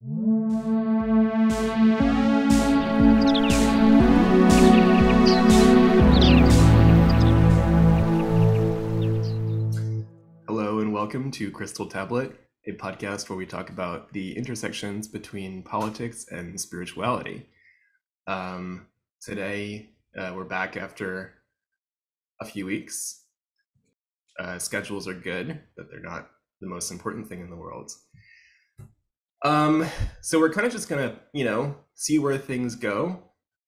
Hello and welcome to Crystal Tablet, a podcast where we talk about the intersections between politics and spirituality. Today, we're back after a few weeks. Schedules are good, but they're not the most important thing in the world. So we're kind of just gonna, see where things go.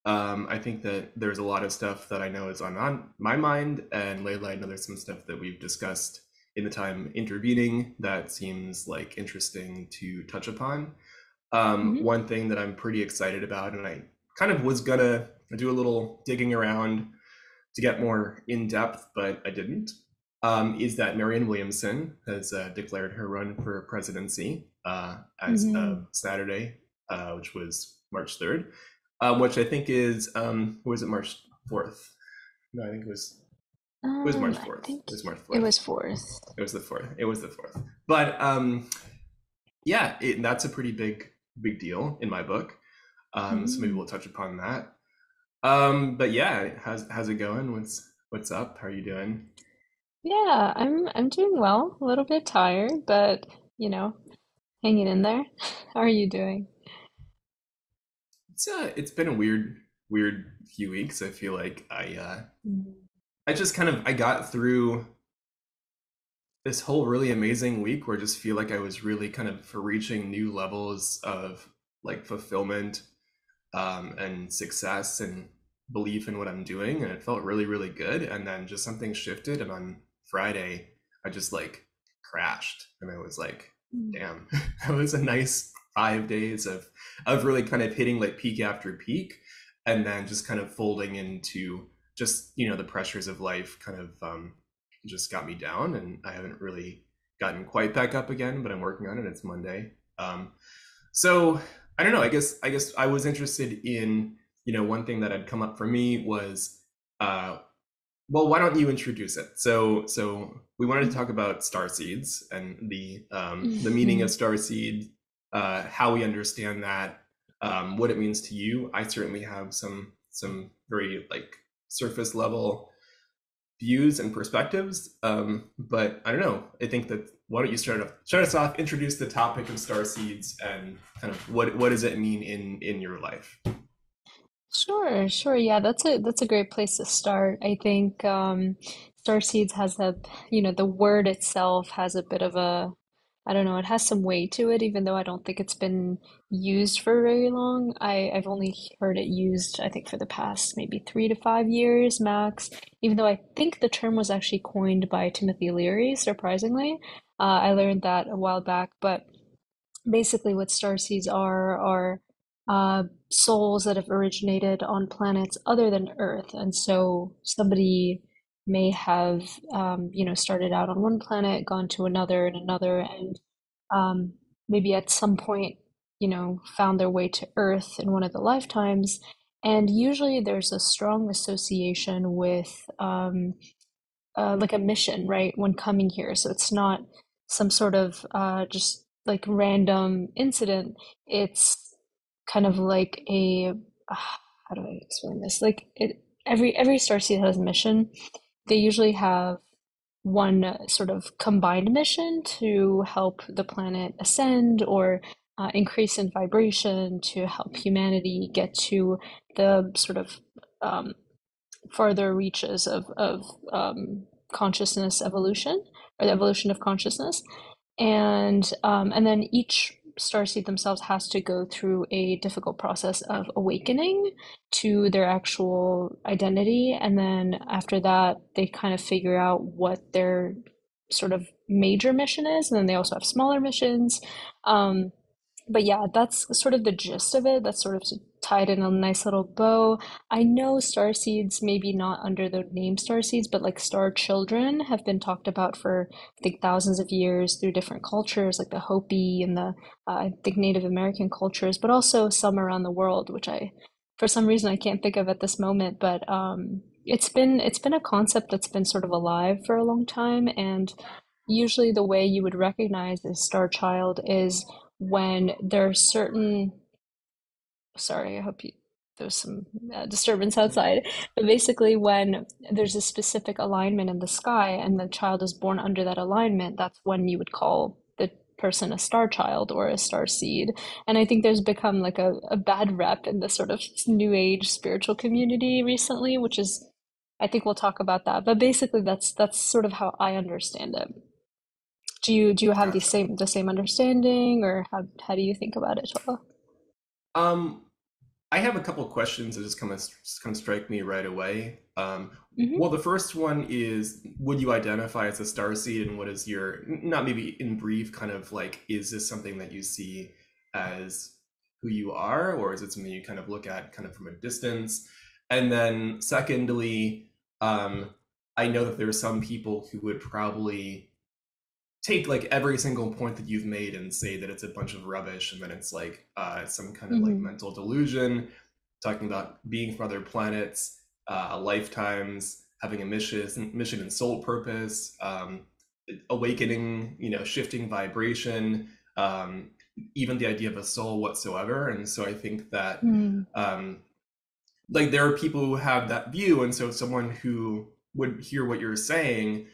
I think that there's a lot of stuff that I know is on my mind, and Layla, I know there's some stuff that we've discussed in the time intervening that seems like interesting to touch upon. One thing that I'm pretty excited about, and I kind of was gonna do a little digging around to get more in depth, but I didn't, is that Marianne Williamson has declared her run for presidency as of Saturday, which was March 3rd, which I think is, was it March 4th? No, I think it was March 4th. It was March 4th. It was 4th. It was the 4th. It was the 4th. But yeah, that's a pretty big deal in my book. So maybe we'll touch upon that. But yeah, how's it going? What's up? How are you doing? Yeah, I'm doing well. A little bit tired, but hanging in there. How are you doing? It's been a weird few weeks. I feel like I just I got through this whole really amazing week where I just feel like I was really kind of reaching new levels of like fulfillment and success and belief in what I'm doing, and it felt really good. And then just something shifted, and on Friday I just like crashed, and I was like, damn, that was a nice 5 days of really kind of hitting like peak after peak, and then just kind of folding into just the pressures of life kind of just got me down, and I haven't really gotten quite back up again, but I'm working on it. It's Monday. So I don't know, I guess I was interested in, one thing that had come up for me was, well, why don't you introduce it? So we wanted to talk about Starseeds and the meaning of Starseed, how we understand that, what it means to you. I certainly have some very like surface level views and perspectives, but I don't know. I think that why don't you start us off, introduce the topic of Starseeds and kind of what does it mean in your life? Sure. Yeah, that's a great place to start. I think Starseeds has the word itself has a bit of a, I don't know, it has some weight to it, even though I don't think it's been used for very long. I've only heard it used, I think, for the past maybe 3 to 5 years max, even though I think the term was actually coined by Timothy Leary, surprisingly. I learned that a while back, but basically what starseeds are souls that have originated on planets other than Earth. And so somebody may have, started out on one planet, gone to another and another, and maybe at some point, found their way to Earth in one of the lifetimes. And usually there's a strong association with like a mission, right, when coming here. So it's not some sort of just like random incident. It's kind of like a how do I explain this? Like every starseed has a mission. They usually have one sort of combined mission to help the planet ascend or increase in vibration to help humanity get to the sort of um, farther reaches of consciousness evolution or the evolution of consciousness, and then each starseed themselves has to go through a difficult process of awakening to their actual identity, and then after that they kind of figure out what their sort of major mission is, and then they also have smaller missions. But yeah, that's sort of the gist of it. That's sort of tied in a nice little bow. I know star seeds, maybe not under the name star seeds, but like star children have been talked about for, I think, thousands of years through different cultures, like the Hopi and the, I think, Native American cultures, but also some around the world, which for some reason, I can't think of at this moment. But it's been a concept that's been sort of alive for a long time, and usually the way you would recognize a star child is when there are certain, sorry, I hope you, there's some disturbance outside, but basically when there's a specific alignment in the sky and the child is born under that alignment, that's when you would call the person a star child or a star seed. And I think there's become like a bad rep in the sort of new age spiritual community recently, which is, I think we'll talk about that. But basically that's sort of how I understand it. Do you have Gotcha. the same understanding, or how do you think about it, Tola? Um, I have a couple questions that just kind of strike me right away. Well, Hmm. the first one is, would you identify as a star seed, and what is your, not maybe in brief, kind of like, is this something that you see as who you are, or is it something you kind of look at kind of from a distance? And then secondly, um, I know that there are some people who would probably take like every single point that you've made and say that it's a bunch of rubbish, and then it's like some kind of like Hmm. mental delusion, talking about being from other planets, lifetimes, having a mission and soul purpose, awakening, shifting vibration, even the idea of a soul whatsoever. And so I think that Mm. um, like there are people who have that view, and so someone who would hear what you're saying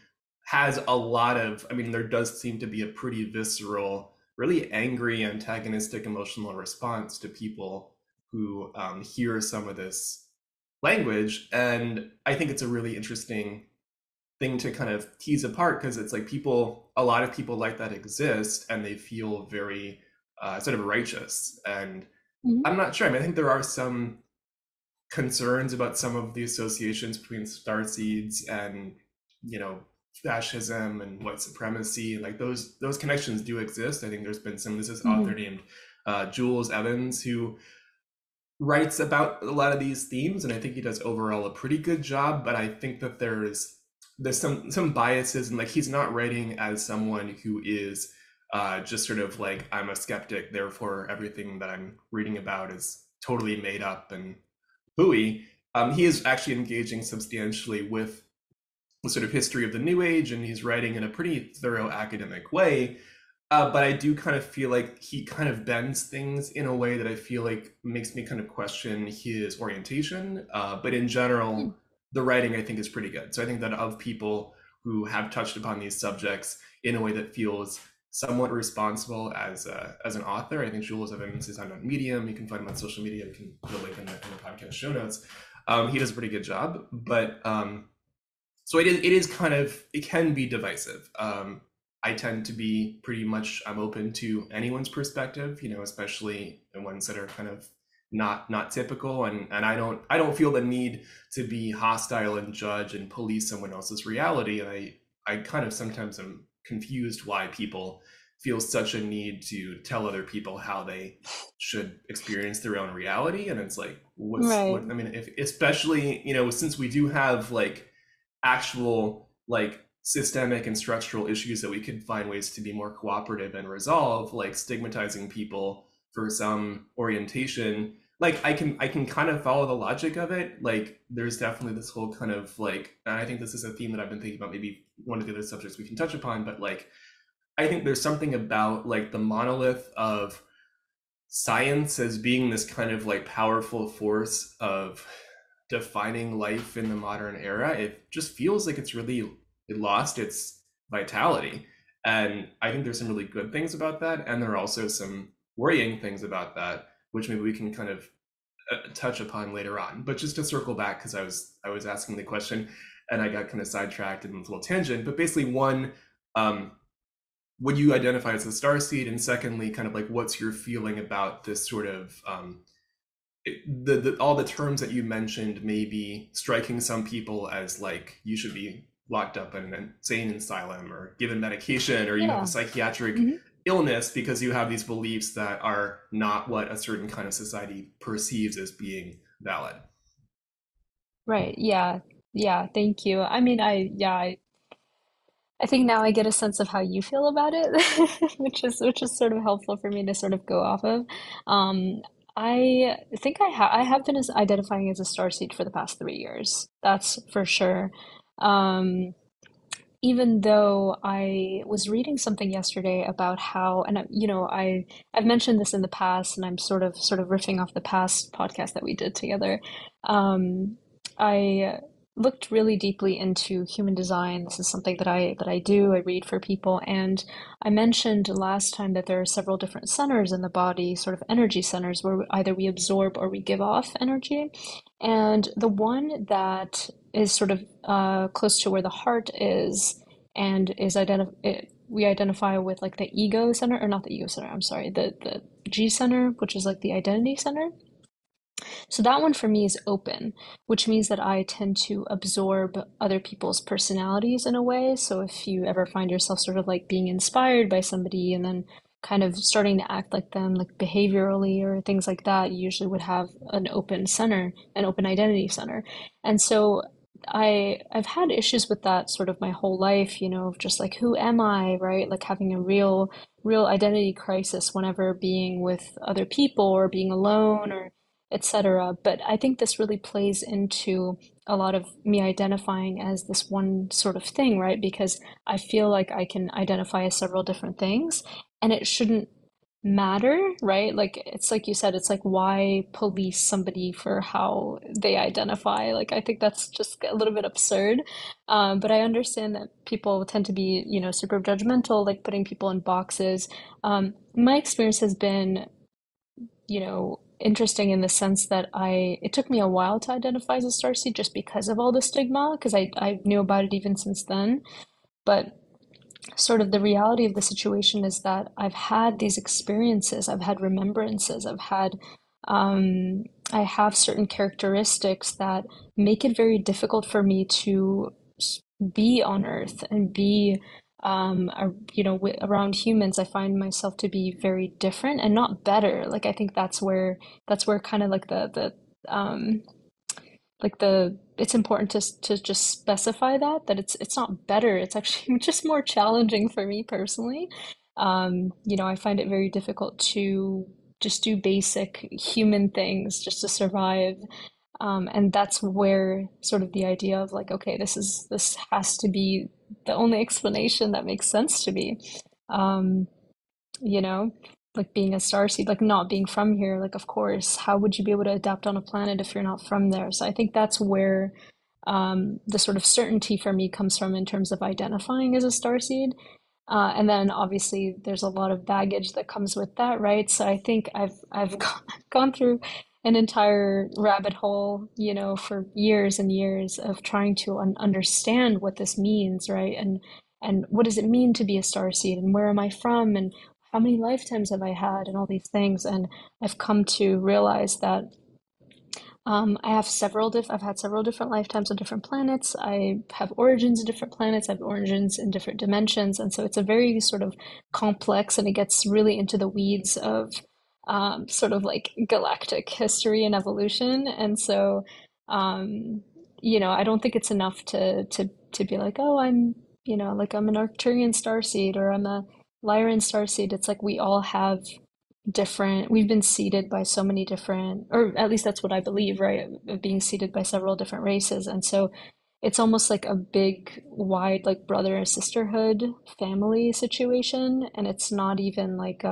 has a lot of, I mean, there does seem to be a pretty visceral, really angry, antagonistic emotional response to people who hear some of this language. And I think it's a really interesting thing to kind of tease apart, because it's like people, a lot of people like that exist, and they feel very sort of righteous. And Mhm. I'm not sure. I mean, I think there are some concerns about some of the associations between starseeds and, you know fascism and white supremacy, and like those connections do exist. I think there's been some, there's this author Mhm. named Jules Evans who writes about a lot of these themes, and I think he does overall a pretty good job. But I think that there's some biases, and like he's not writing as someone who is just sort of like, I'm a skeptic, therefore everything that I'm reading about is totally made up and hooey. He is actually engaging substantially with the sort of history of the New Age, and he's writing in a pretty thorough academic way. But I do kind of feel like he kind of bends things in a way that I feel like makes me kind of question his orientation. But in Hmm. general, the writing I think is pretty good. So I think that of people who have touched upon these subjects in a way that feels somewhat responsible as an author, I think Jules Evans is on Medium. You can find him on social media. We can put a link in the podcast show notes. He does a pretty good job, but so it is kind of, it can be divisive. I tend to be pretty much, I'm open to anyone's perspective, especially the ones that are kind of not typical, and I don't feel the need to be hostile and judge and police someone else's reality. And I kind of sometimes am confused why people feel such a need to tell other people how they should experience their own reality. And it's like, Right. what I mean, if especially, since we do have like actual like systemic and structural issues that we could find ways to be more cooperative and resolve, like stigmatizing people for some orientation. Like I can kind of follow the logic of it. Like there's definitely this whole kind of like, and I think this is a theme that I've been thinking about, maybe one of the other subjects we can touch upon, but like I think there's something about like the monolith of science as being this kind of like powerful force of defining life in the modern era. It just feels like it lost its vitality. And I think there's some really good things about that, and there are also some worrying things about that, which maybe we can kind of touch upon later on. But just to circle back, because I was asking the question and I got kind of sidetracked in this little tangent. But basically, one, um, would you identify as a star seed, and secondly, kind of like, what's your feeling about this sort of all the terms that you mentioned may be striking some people as like you should be locked up in an insane asylum or given medication, or you have a Yeah. psychiatric Hmm. illness because you have these beliefs that are not what a certain kind of society perceives as being valid. Right. Yeah. Yeah. Thank you. I mean, I think now I get a sense of how you feel about it, which is sort of helpful for me to sort of go off of. Um, I think I have been identifying as a starseed for the past 3 years. That's for sure. Um, even though I was reading something yesterday about how, and I've mentioned this in the past, and I'm sort of riffing off the past podcast that we did together. Um, I looked really deeply into human design. This is something that I do. I read for people, and I mentioned last time that there are several different centers in the body, sort of energy centers, where either we absorb or we give off energy. And the one that is sort of close to where the heart is and is we identify with like the ego center, or not the ego center, I'm sorry, the G center, which is like the identity center. So that one for me is open, which means that I tend to absorb other people's personalities in a way. So if you ever find yourself sort of like being inspired by somebody and then kind of starting to act like them, like behaviorally or things like that, you usually would have an open center, an open identity center. And so I've had issues with that sort of my whole life, of just like who am I, right? Like having a real identity crisis whenever being with other people or being alone or etc. But I think this really plays into a lot of me identifying as this one sort of thing, right? Because I feel like I can identify as several different things and it shouldn't matter, right? Like it's like you said, it's like why police somebody for how they identify? Like I think that's just a little bit absurd. But I understand that people tend to be, super judgmental, like putting people in boxes. My experience has been interesting in the sense that it took me a while to identify as a starseed just because of all the stigma, because I knew about it even since then. But sort of the reality of the situation is that I've had these experiences, I've had remembrances, I have certain characteristics that make it very difficult for me to be on Earth and be, around humans. I find myself to be very different and not better. Like I think that's where kind of like the it's important to just specify that it's not better, it's actually just more challenging for me personally. I find it very difficult to just do basic human things just to survive. And that's where sort of the idea of like, okay, this has to be the only explanation that makes sense to me. Um, you know, like being a starseed, like not being from here, like of course, how would you be able to adapt on a planet if you're not from there? So I think that's where the sort of certainty for me comes from in terms of identifying as a starseed. And then obviously there's a lot of baggage that comes with that, right? So I think I've gone through an entire rabbit hole, for years and years of trying to understand what this means, right? And what does it mean to be a starseed, and where am I from, and how many lifetimes have I had, and all these things. And I've come to realize that I've had several different lifetimes on different planets. I have origins in different planets. I have origins in different dimensions, and so it's a very sort of complex, and it gets really into the weeds of sort of like galactic history and evolution. And so, I don't think it's enough to be like, oh, like I'm an Arcturian starseed or I'm a Lyran starseed. It's like we all have we've been seeded by so many different, or at least that's what I believe, right? Of being seeded by several different races. And so it's almost like a big, wide, like brother and sisterhood family situation. And it's not even like,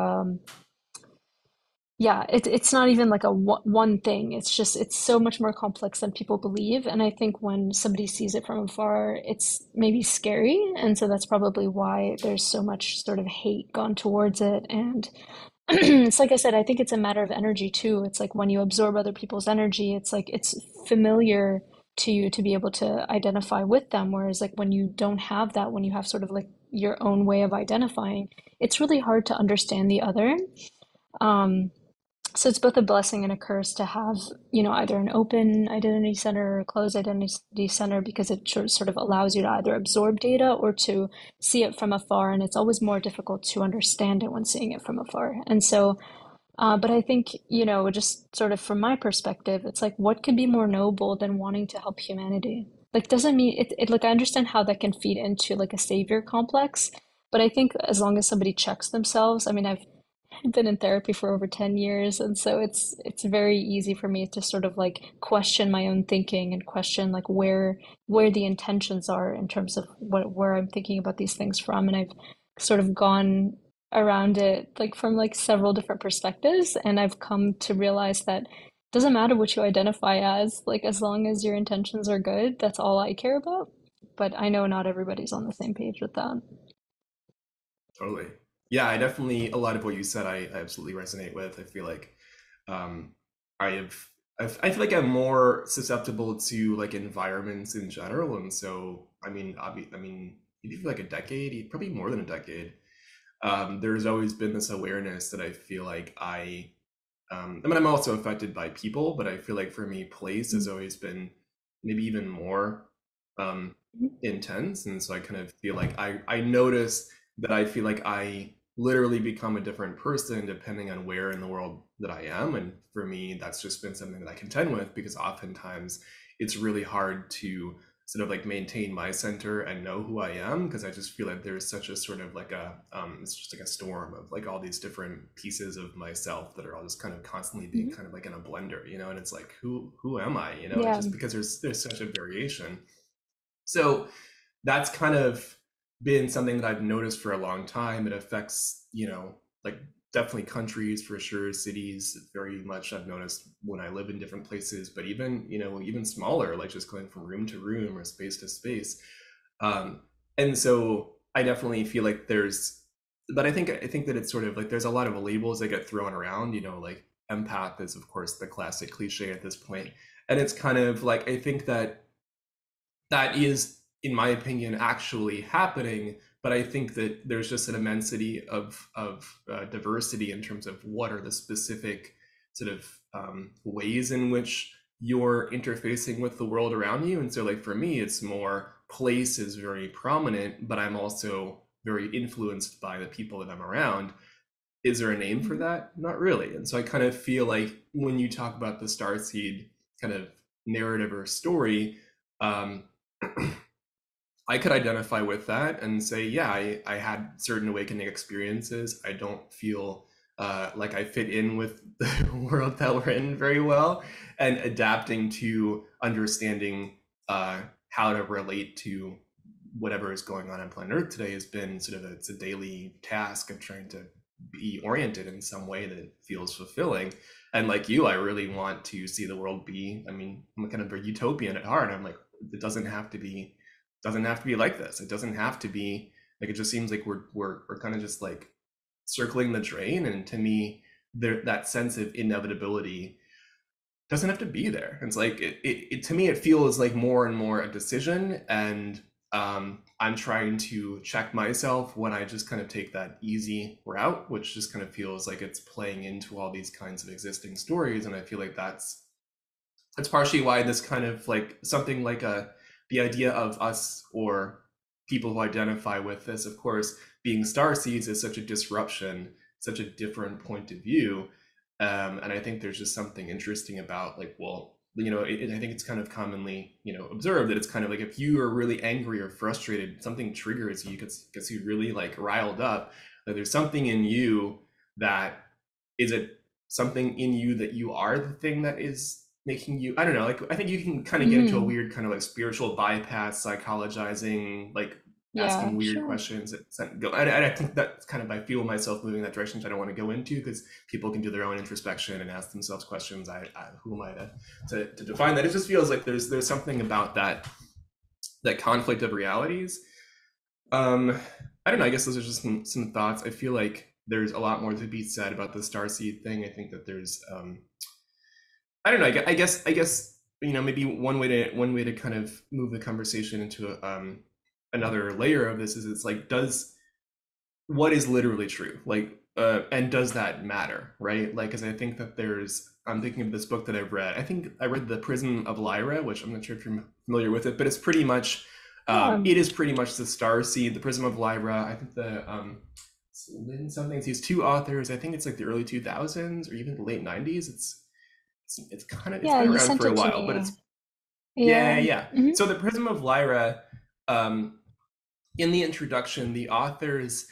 yeah, it's not even like a one thing. It's so much more complex than people believe. And I think when somebody sees it from afar, it's maybe scary. And so that's probably why there's so much sort of hate gone towards it. And it's like I said, I think it's a matter of energy too. It's like when you absorb other people's energy, it's like it's familiar to you to be able to identify with them. Whereas like when you don't have that, when you have sort of like your own way of identifying, it's really hard to understand the other. Um, so it's both a blessing and a curse to have, either an open identity center or a closed identity center, because it sort of allows you to either absorb data or to see it from afar. And it's always more difficult to understand it when seeing it from afar. And so, but I think, just sort of from my perspective, it's like, what could be more noble than wanting to help humanity? Like, doesn't mean like, I understand how that can feed into like a savior complex, but I think as long as somebody checks themselves, I mean, been in therapy for over 10 years, and so it's very easy for me to sort of like question my own thinking and question like where the intentions are in terms of where I'm thinking about these things from. And I've sort of gone around it like from like several different perspectives, and I've come to realize that it doesn't matter what you identify as, like as long as your intentions are good, that's all I care about. But I know not everybody's on the same page with that. Totally. Yeah, I definitely, a lot of what you said, I absolutely resonate with. I feel like um, I have, I feel like I'm more susceptible to like environments in general. And so, I mean, maybe for like a decade, probably more than a decade, there's always been this awareness that I feel like I mean, I'm also affected by people, but I feel like for me, place has always been maybe even more um, intense. And so I kind of feel like I notice that I feel like I literally become a different person depending on where in the world that I am. And for me, that's just been something that I contend with because oftentimes it's really hard to sort of like maintain my center and know who I am because I just feel like there's such a sort of like a it's just like a storm of like all these different pieces of myself that are all just kind of constantly being Mhm. kind of like in a blender, you know, and it's like who am I, you know, and Yeah. just because there's such a variation. So that's kind of been something that I've noticed for a long time. It affects, you know, like definitely countries for sure, cities very much. I've noticed when I live in different places, but even, you know, even smaller, like just going from room to room or space to space. Um, and so I definitely feel like but I think that it's sort of like there's a lot of labels that get thrown around, you know, like empath is of course the classic cliche at this point. And it's kind of like I think that that is, in my opinion, actually happening. But I think that there's just an immensity of diversity in terms of what are the specific sort of ways in which you're interfacing with the world around you. And so, like for me, it's more place is very prominent, but I'm also very influenced by the people that I'm around. Is there a name for Mhm. that? Not really. And so I kind of feel like when you talk about the Starseed kind of narrative or story, um, I could identify with that and say, yeah, I had certain awakening experiences. I don't feel like I fit in with the world that we're in very well, and adapting to understanding how to relate to whatever is going on planet Earth today has been sort of it's a daily task of trying to be oriented in some way that feels fulfilling. And like you, I really want to see the world be. I mean, I'm kind of a utopian at heart. I'm like, it doesn't have to be like this. It doesn't have to be like it just seems like we're kind of just like circling the drain. And to me, there that sense of inevitability doesn't have to be there. It's like it to me it feels like more and more a decision, and I'm trying to check myself when I just kind of take that easy route, which just kind of feels like it's playing into all these kinds of existing stories. And I feel like that's partially why this kind of like something like the idea of us or people who identify with this, of course, being star seeds is such a disruption, such a different point of view. And I think there's just something interesting about like, well, you know, I think it's kind of commonly, you know, observed that it's kind of like if you are really angry or frustrated, something triggers you, gets you really like riled up, that there's something in you that is it something in you that you are the thing that is making you, I don't know, like I think you can kind of get into a Mhm. weird kind of like spiritual bypass psychologizing, like asking Yeah, weird sure. questions and I think that's kind of I feel myself moving in that direction, which I don't want to go into because people can do their own introspection and ask themselves questions. Who am I to define that? It just feels like there's something about that conflict of realities. um I don't know, I guess those are just some thoughts. I feel like there's a lot more to be said about the starseed thing. I think that there's I don't know. I guess you know maybe one way to kind of move the conversation into another layer of this is it's like does what is literally true like and does that matter, right? Like because I think that there's I'm thinking of this book that I've read. I think I read The Prism of Lyra, which I'm not sure if you're familiar with it, but it's pretty much Yeah. it is pretty much the star seed, The Prism of Lyra. I think the Lynn something. These two authors. I think it's like the early 2000s or even the late 90s. It's kind of it's Yeah, been you around sent for a it to while, but me. it's yeah, Yeah. yeah. Hmm. So the Prism of Lyra, in the introduction, the authors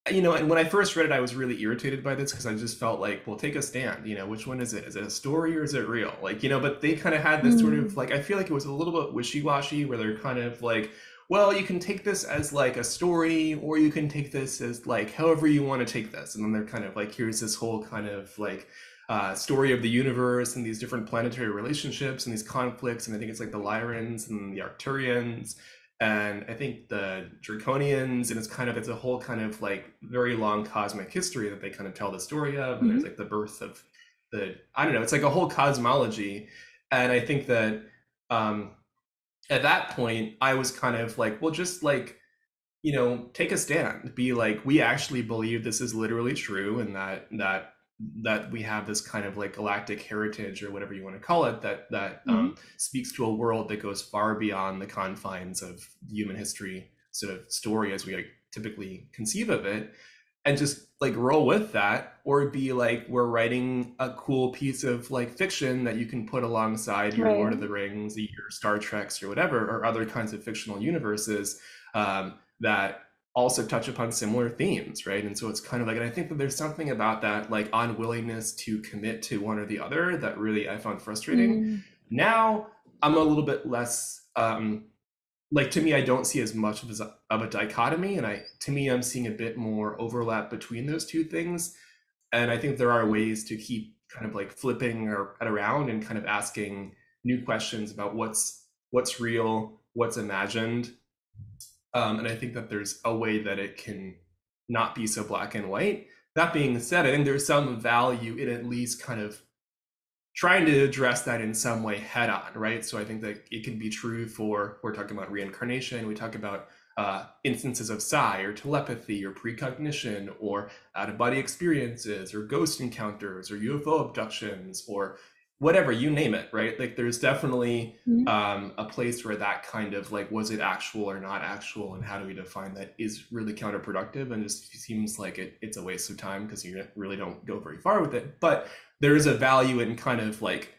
and when I first read it, I was really irritated by this because I just felt like, well, take a stand. Which one is it? Is it a story or is it real? But they kind of had this sort of Mm, like, I feel like it was a little bit wishy-washy where they're kind of like, well, you can take this as like a story or you can take this as like however you want to take this. And then they're kind of like, here's this whole kind of like story of the universe and these different planetary relationships and these conflicts. And I think it's like the Lyrans and the Arcturians and I think the Draconians, and it's a whole kind of like very long cosmic history that they kind of tell the story of, and there's mhm. like the birth of I don't know, it's like a whole cosmology, and I think that um, at that point I was kind of like, well, just like take a stand, be like, we actually believe this is literally true, and that we have this kind of like galactic heritage or whatever you want to call it that Mhm. speaks to a world that goes far beyond the confines of human history sort of story as we like typically conceive of it, and just like roll with that, or be like, we're writing a cool piece of like fiction that you can put alongside your Lord of Right. the Rings, your Star Treks, or whatever, or other kinds of fictional universes that also touch upon similar themes, right? And so it's kind of like, and I think that there's something about that like unwillingness to commit to one or the other that really I found frustrating. Mm, Now I'm a little bit less like, to me, I don't see as much of a dichotomy, and to me I'm seeing a bit more overlap between those two things. And I think there are mhm. ways to keep kind of like flipping around and kind of asking new questions about what's real, what's imagined, and I think that there's a way that it can not be so black and white. That being said, I think there's some value in at least kind of trying to address that in some way head on, right? So I think that it can be true for, we're talking about reincarnation, we talk about instances of psi or telepathy or precognition or out of body experiences or ghost encounters or UFO abductions or whatever, you name it, right? Like there's definitely Mhm. a place where that kind of like, was it actual or not actual, and how do we define that, is really counterproductive and just seems like it's a waste of time because you really don't go very far with it. But there is a value in kind of like,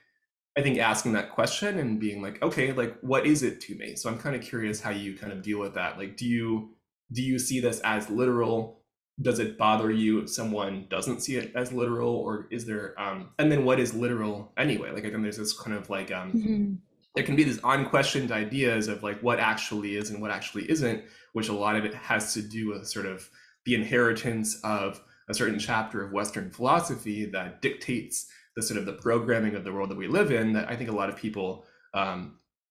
I think, asking that question and being like, okay, like what is it to me? So I'm kind of curious how you kind of deal with that. Like, do you see this as literal? Does it bother you if someone doesn't see it as literal, or is there and then what is literal anyway? Like, again, there's this kind of like Mhm. there can be these unquestioned ideas of like what actually is and what actually isn't, which a lot of it has to do with sort of the inheritance of a certain chapter of Western philosophy that dictates the sort of the programming of the world that we live in, that I think a lot of people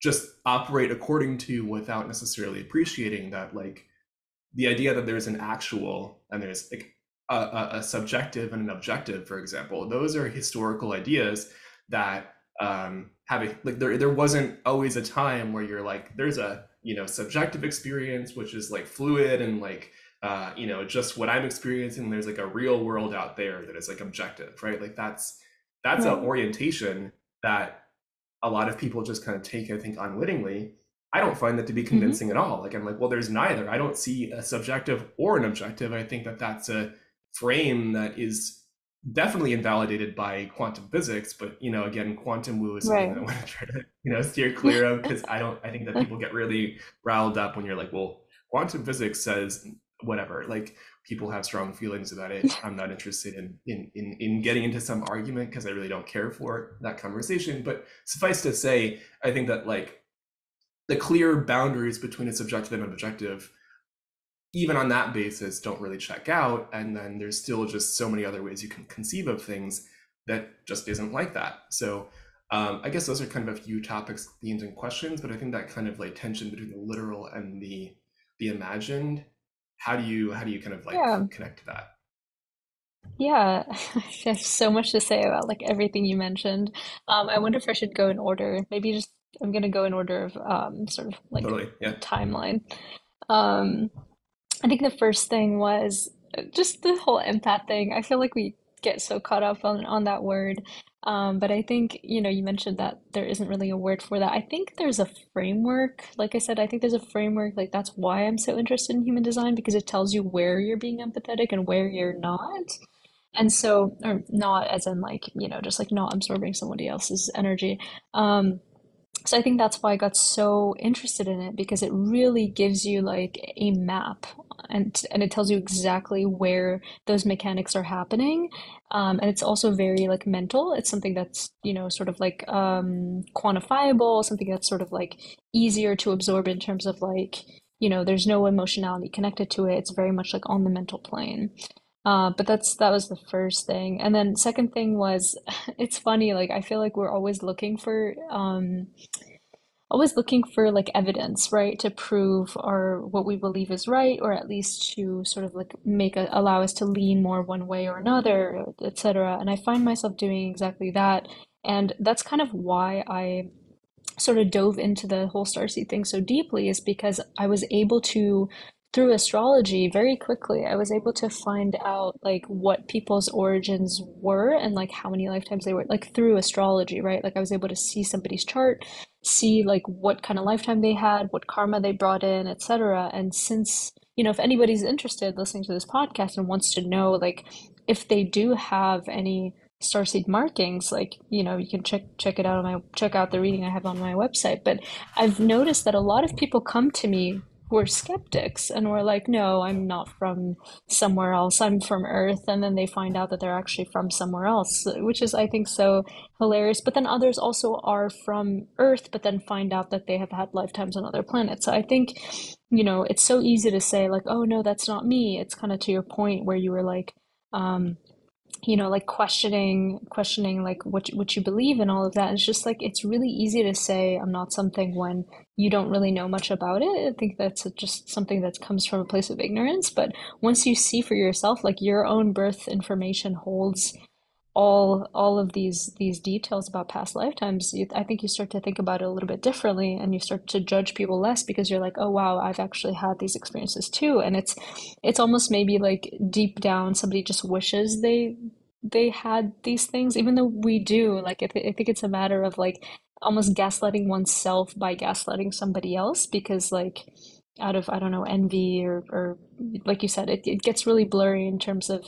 just operate according to without necessarily appreciating that, like the idea that there's an actual and there's like a subjective and an objective, for example, those are historical ideas that have a, like there wasn't always a time where you're like, there's a subjective experience which is like fluid and like just what I'm experiencing. There's like a real world out there that is like objective, right? Like that's an Right. orientation that a lot of people just kind of take, I think, unwittingly. I don't find that to be Mhm. convincing at all. Like, I'm like, well, there's neither. I don't see a subjective or an objective. I think that that's a frame that is definitely invalidated by quantum physics. But, again, quantum woo is something that I Right. want to try to, steer clear of, because I think that people get really riled up when you're like, well, quantum physics says whatever. Like, people have strong feelings about it. I'm not interested in getting into some argument because I really don't care for that conversation. But suffice to say, I think that like the clear boundaries between a subjective and objective, even on that basis, don't really check out. And then there's still just so many other ways you can conceive of things that just isn't like that. So I guess those are kind of a few topics, themes, and questions. But I think that kind of like tension between the literal and the imagined, how do you kind of like Yeah. connect to that? Yeah. I have so much to say about like everything you mentioned. I wonder if I should go in order. Maybe just I'm gonna go in order of sort of like Totally, yeah, timeline. Um, I think the first thing was just the whole empath thing. I feel like we get so caught up on that word. But I think, you mentioned that there isn't really a word for that. I think there's a framework. Like I said, I think there's a framework. Like that's why I'm so interested in human design because it tells you where you're being empathetic and where you're not. And so, or not as in like, just like not absorbing somebody else's energy. Um, so I think that's why I got so interested in it because it really gives you like a map and it tells you exactly where those mechanics are happening. And it's also very like mental. It's something that's, sort of like quantifiable, something that's sort of like easier to absorb in terms of like, there's no emotionality connected to it. It's very much like on the mental plane. But that was the first thing. And then second thing was it's funny, like I feel like we're always looking for like evidence, right, to prove our what we believe is right, or at least to sort of like allow us to lean more one way or another, etc. And I find myself doing exactly that. And that's kind of why I sort of dove into the whole starseed thing so deeply, is because I was able to, through astrology, very quickly, I was able to find out like what people's origins were and like how many lifetimes they were, like through astrology, right? Like I was able to see somebody's chart, see like what kind of lifetime they had, what karma they brought in, etc. And since, if anybody's interested listening to this podcast and wants to know like if they do have any starseed markings, like, you can check it out check out the reading I have on my website. But I've noticed that a lot of people come to me who are skeptics and were like, no, I'm not from somewhere else, I'm from Earth. And then they find out that they're actually from somewhere else, which is, I think, so hilarious. But then others also are from Earth, but then find out that they have had lifetimes on other planets. So I think, it's so easy to say like, oh no, that's not me. It's kind of to your point where you were like, um, like questioning like what you believe and all of that. It's just like it's really easy to say I'm not something when you don't really know much about it. I think that's just something that comes from a place of ignorance. But once you see for yourself, like your own birth information holds all of these details about past lifetimes, I think you start to think about it a little bit differently, and you start to judge people less because you're like, oh wow, I've actually had these experiences too. And it's almost maybe like deep down somebody just wishes they had these things, even though we do. Like I think it's a matter of like almost gaslighting oneself by gaslighting somebody else, because like out of, I don't know, envy or like you said, it gets really blurry in terms of,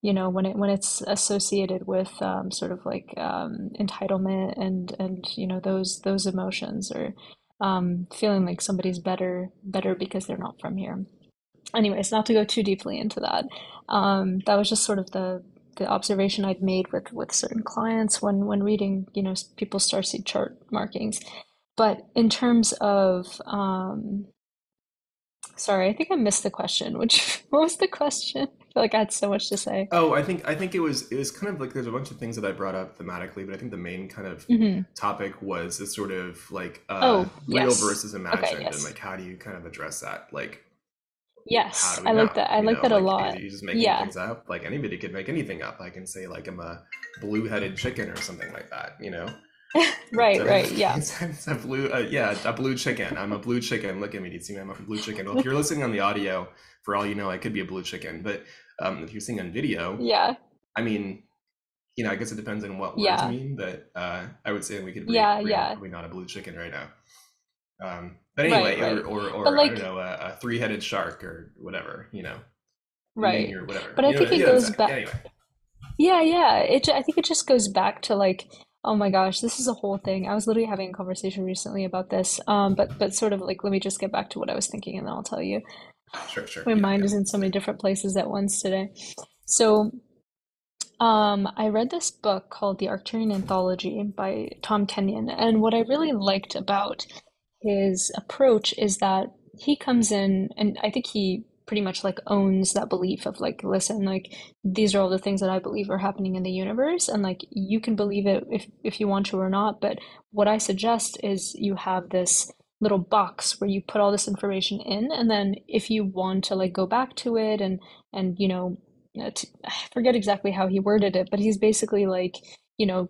when it's associated with sort of like entitlement and those emotions, or feeling like somebody's better because they're not from here. Anyways, not to go too deeply into that. That was just sort of the observation I'd made with certain clients when reading, people's starseed chart markings. But in terms of, sorry, I think I missed the question. Which what was the question? I feel like I had so much to say. Oh, I think it was kind of like there's a bunch of things that I brought up thematically, but I think the main kind of Hmm. topic was this sort of like Oh, real yes. versus Okay, imagined, and yes. like how do you kind of address that? Like how Yes, do we I like know? that. I like that a Like is lot. he just making Yeah. things up? Like anybody could make anything up. I can say like I'm a blue-headed chicken or something like that. Right, So right. Yeah. it's a blue, yeah, a blue chicken. I'm a blue chicken. Look at me. Do you see me? I'm a blue chicken. Well, if you're listening on the audio, for all you know, I could be a blue chicken. But if you're seeing on video, Yeah. I mean, I guess it depends on what words Yeah. mean. But I would say we could Yeah, agree I'm yeah. probably not a blue chicken right now. But Right, anyway, right. But or I don't like, know, a three-headed shark or whatever. You name right. your whatever. But I think it Yeah, goes exactly. back. Anyway, Yeah, yeah. I think it just goes back to like, oh my gosh, this is a whole thing. I was literally having a conversation recently about this. But sort of like, let me just get back to what I was thinking and then I'll tell you. sure, My yeah, mind yeah. is in so many different places at once today. So, I read this book called The Arcturian Anthology by Tom Kenyon, and what I really liked about his approach is that he comes in, and I think he pretty much like owns that belief of like, listen, like these are all the things that I believe are happening in the universe, and like you can believe it if you want to or not, but what I suggest is you have this little box where you put all this information in, and then if you want to like go back to it and I forget exactly how he worded it, but he's basically like,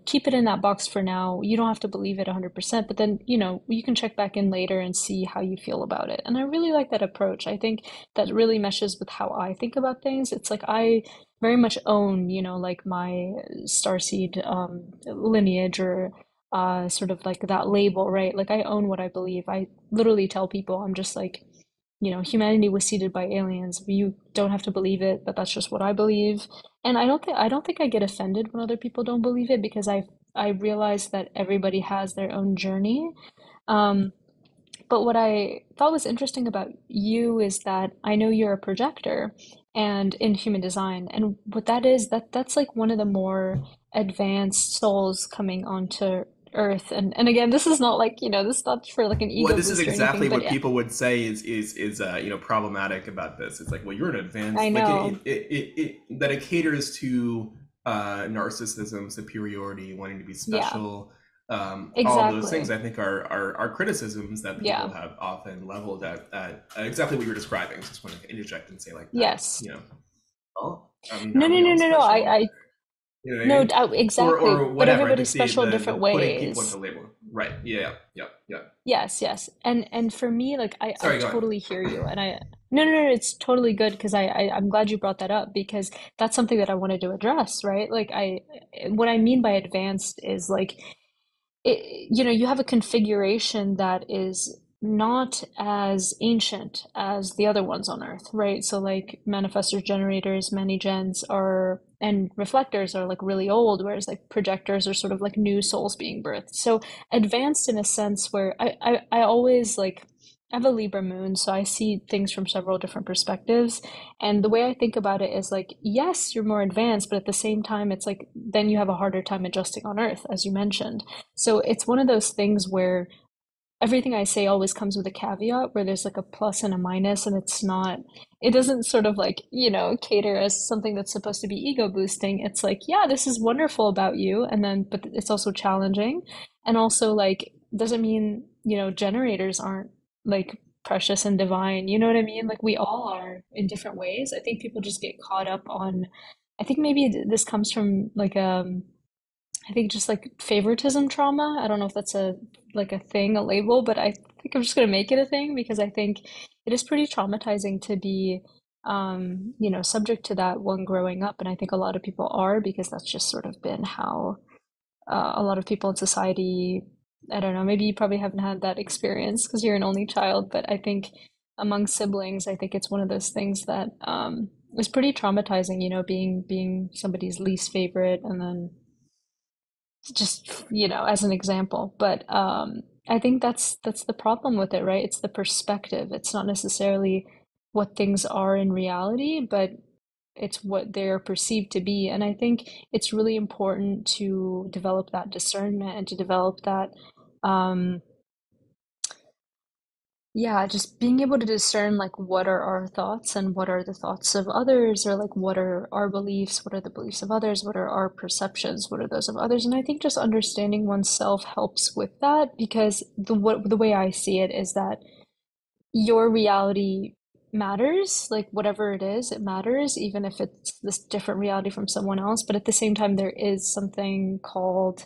keep it in that box for now. You don't have to believe it 100%, but then, you can check back in later and see how you feel about it. And I really like that approach. I think that really meshes with how I think about things. It's like I very much own, like my starseed lineage, or sort of like that label, right? Like I own what I believe. I literally tell people, I'm just like, humanity was seeded by aliens. You don't have to believe it, but that's just what I believe. And I don't think I get offended when other people don't believe it, because I realize that everybody has their own journey. Um, But what I thought was interesting about you is that I know you're a projector and in human design. And what that is, that's like one of the more advanced souls coming onto Earth. And again, this is not like, this is not for like an Well, ego this is boost or anything, exactly but what yeah, people would say is problematic about this. It's like, well, you're an I advanced, like know. that it caters to narcissism, superiority, wanting to be Yeah, special. All of those things exactly. I think are criticisms that people Yeah. have often leveled at exactly what you were describing. Just want to interject and say like that, Yes. well, I mean, No, are no, we no, all no, no. special? I You know what I no, mean? exactly. Or But whatever. I everybody's think special in the different putting people into ways. label. Right. Yeah. Yeah. Yeah. Yes, yes. And for me, like I Sorry, go on. totally hear you. And I no, no, no, it's totally good because I'm glad you brought that up because that's something that I wanted to address, right? Like what I mean by advanced is like you have a configuration that is not as ancient as the other ones on Earth, right? So like manifestors, generators, many-gens are, and reflectors are like really old, whereas like projectors are sort of like new souls being birthed. So advanced in a sense where I always like, I have a Libra moon, so I see things from several different perspectives. And the way I think about it is like, yes, you're more advanced, but at the same time, it's like then you have a harder time adjusting on Earth, as you mentioned. So it's one of those things where everything I say always comes with a caveat where there's like a plus and a minus, and it doesn't sort of like, cater as something that's supposed to be ego boosting. It's like, yeah, this is wonderful about you. And then, but it's also challenging. And also, like, doesn't mean, generators aren't like precious and divine. You know what I mean? Like, we all are in different ways. I think people just get caught up on, I think maybe this comes from like, I think just like favoritism trauma. I don't know if that's a like a thing, a label, but I think I'm just gonna make it a thing because I think it is pretty traumatizing to be subject to that one growing up. And I think a lot of people are because that's just sort of been how a lot of people in society, I don't know, maybe you probably haven't had that experience because you're an only child, but I think among siblings, I think it's one of those things that is pretty traumatizing, being somebody's least favorite and then just as an example, but I think that's the problem with it, right? It's the perspective. It's not necessarily what things are in reality, but it's what they're perceived to be. And I think it's really important to develop that discernment and to develop that um yeah, just being able to discern like what are our thoughts and what are the thoughts of others, or like what are our beliefs, what are the beliefs of others, what are our perceptions, what are those of others. And I think just understanding oneself helps with that because the way I see it is that your reality matters, like whatever it is, it matters, even if it's this different reality from someone else. But at the same time, there is something called,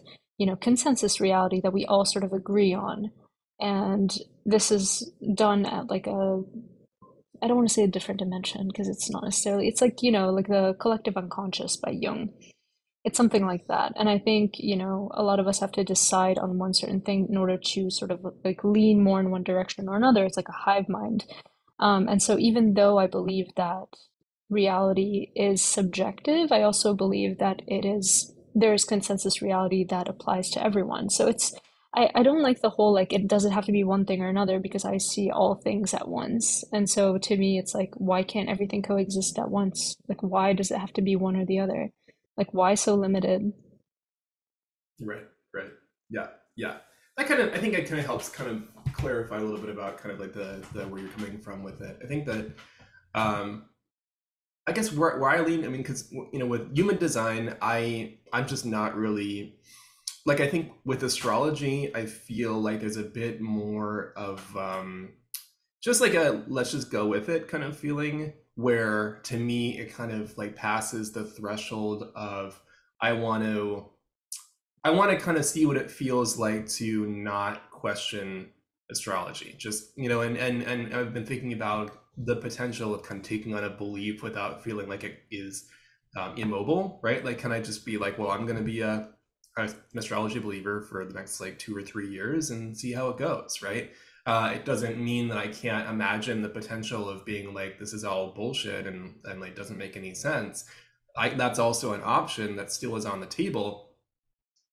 consensus reality that we all sort of agree on. And this is done at like I don't want to say a different dimension because it's not necessarily, it's like, like the collective unconscious by Jung. It's something like that. And I think, a lot of us have to decide on one certain thing in order to sort of like lean more in one direction or another. It's like a hive mind. And so even though I believe that reality is subjective, I also believe that there is consensus reality that applies to everyone. So I don't like the whole like it doesn't have to be one thing or another because I see all things at once. And so to me, it's like, why can't everything coexist at once? Like, why does it have to be one or the other? Like, why so limited? Right, right. Yeah, yeah. That kind of, I think it kind of helps kind of clarify a little bit about kind of like the where you're coming from with it. I think that, um, I guess where I lean, I mean, because with human design, I'm just not really like I think with astrology, I feel like there's a bit more of just like a let's just go with it kind of feeling where to me it kind of like passes the threshold of I want to I want to kind of see what it feels like to not question astrology. Just, and I've been thinking about the potential of kind of taking on a belief without feeling like it is immobile, right? Like, can I just be like, well, I'm going to be an astrology believer for the next like 2 or 3 years and see how it goes, right? It doesn't mean that I can't imagine the potential of being like, this is all bullshit and like doesn't make any sense. That's also an option that still is on the table,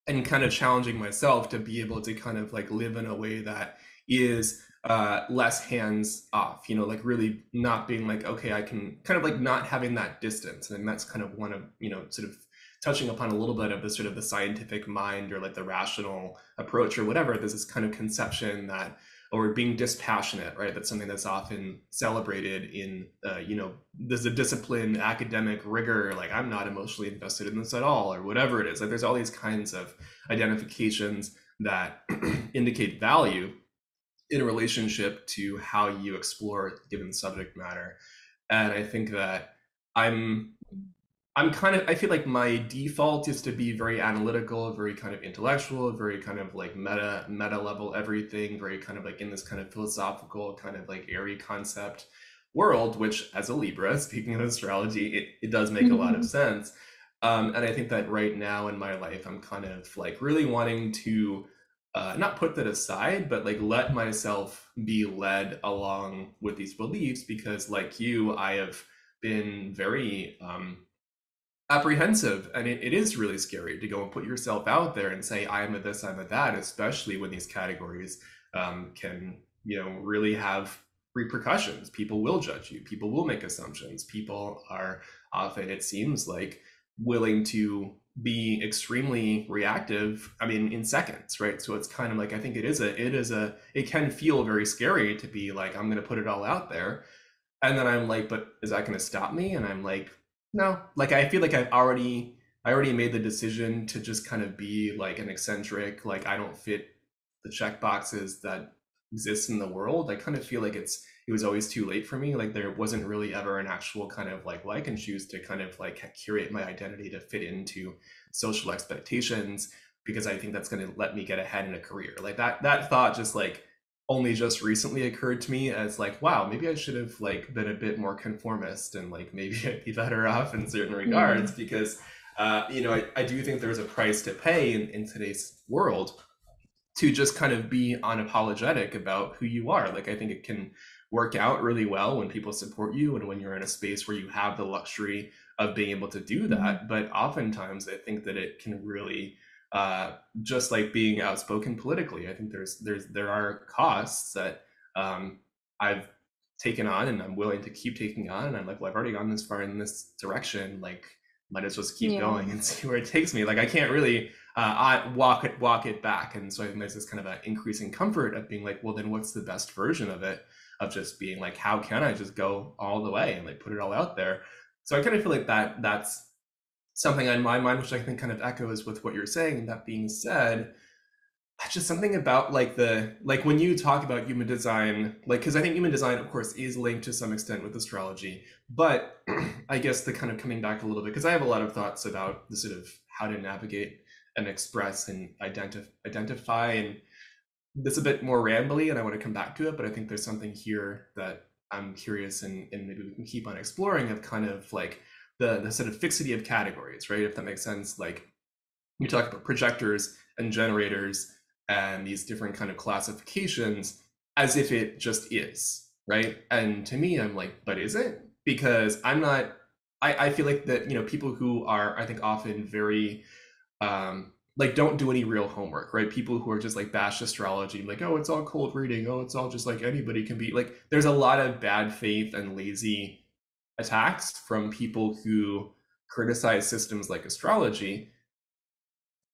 and kind of challenging myself to be able to kind of like live in a way that is less hands off, you know, like really not being like, okay, I can kind of like not having that distance. And that's kind of one of, you know, sort of touching upon a little bit of the sort of the scientific mind or like the rational approach or whatever. There's this kind of conception that, or being dispassionate, right? That's something that's often celebrated in, you know, there's a discipline, academic rigor, like I'm not emotionally invested in this at all, or whatever it is. Like there's all these kinds of identifications that indicate value in relationship to how you explore given subject matter. And I think that I'm I'm kind of, I feel like my default is to be very analytical, very kind of intellectual, very kind of like meta level everything, very kind of like in this kind of philosophical kind of like airy concept world, which as a Libra, speaking of astrology, it does make a lot of sense. And I think that right now in my life, I'm kind of like really wanting to not put that aside, but like let myself be led along with these beliefs because, like you, I have been very apprehensive, and it is really scary to go and put yourself out there and say I'm a this, I'm a that, especially when these categories can, you know, really have repercussions. People will judge you, people will make assumptions, people are often, it seems like, willing to be extremely reactive, I mean, in seconds, right? So it's kind of like, I think it can feel very scary to be like, I'm going to put it all out there, and then I'm like, but is that going to stop me? And I'm like, no. Like I feel like I already made the decision to just kind of be like an eccentric, like I don't fit the check boxes that exist in the world. I kind of feel like it was always too late for me. Like there wasn't really ever an actual kind of like, well, I can choose to kind of like curate my identity to fit into social expectations because I think that's going to let me get ahead in a career. Like that thought just like only just recently occurred to me as like, wow, maybe I should have like been a bit more conformist and like maybe I'd be better off in certain regards because you know, I do think there's a price to pay in today's world to just kind of be unapologetic about who you are. Like I think it can work out really well when people support you and when you're in a space where you have the luxury of being able to do that. But oftentimes I think that it can really just like being outspoken politically, I think there are costs that I've taken on and I'm willing to keep taking on. And I'm like, well, I've already gone this far in this direction. Like, might as well just keep Yeah. going and see where it takes me. Like, I can't really walk it back. And so I think there's this kind of an increasing comfort of being like, well, then what's the best version of it? Of just being like, how can I just go all the way and like put it all out there? So I kind of feel like that's something in my mind, which I think kind of echoes with what you're saying. That being said, just something about like like when you talk about human design, like because I think human design of course is linked to some extent with astrology, but I guess the kind of coming back a little bit because I have a lot of thoughts about the sort of how to navigate and express and identify, and this a bit more rambly and I want to come back to it, but I think there's something here that I'm curious and maybe we can keep on exploring of kind of like the sort of fixity of categories, right? If that makes sense. Like you talk about projectors and generators and these different kind of classifications as if it just is, right? And to me, I'm like, but is it? Because I'm not, I feel like that, you know, people who are, I think often very, like don't do any real homework, right? People who are just like bash astrology, like, oh, it's all cold reading. Oh, it's all just like anybody can be like, there's a lot of bad faith and lazy attacks from people who criticize systems like astrology.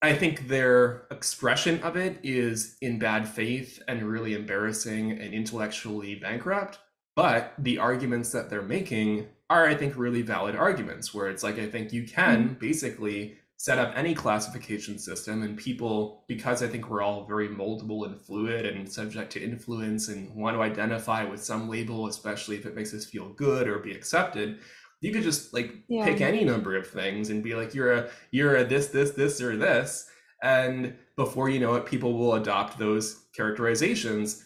I think their expression of it is in bad faith and really embarrassing and intellectually bankrupt. But the arguments that they're making are, I think, really valid arguments where it's like, I think you can basically set up any classification system and people, because I think we're all very moldable and fluid and subject to influence and want to identify with some label, especially if it makes us feel good or be accepted, you could just like Yeah. pick any number of things and be like, you're a this or this, and before you know it, people will adopt those characterizations,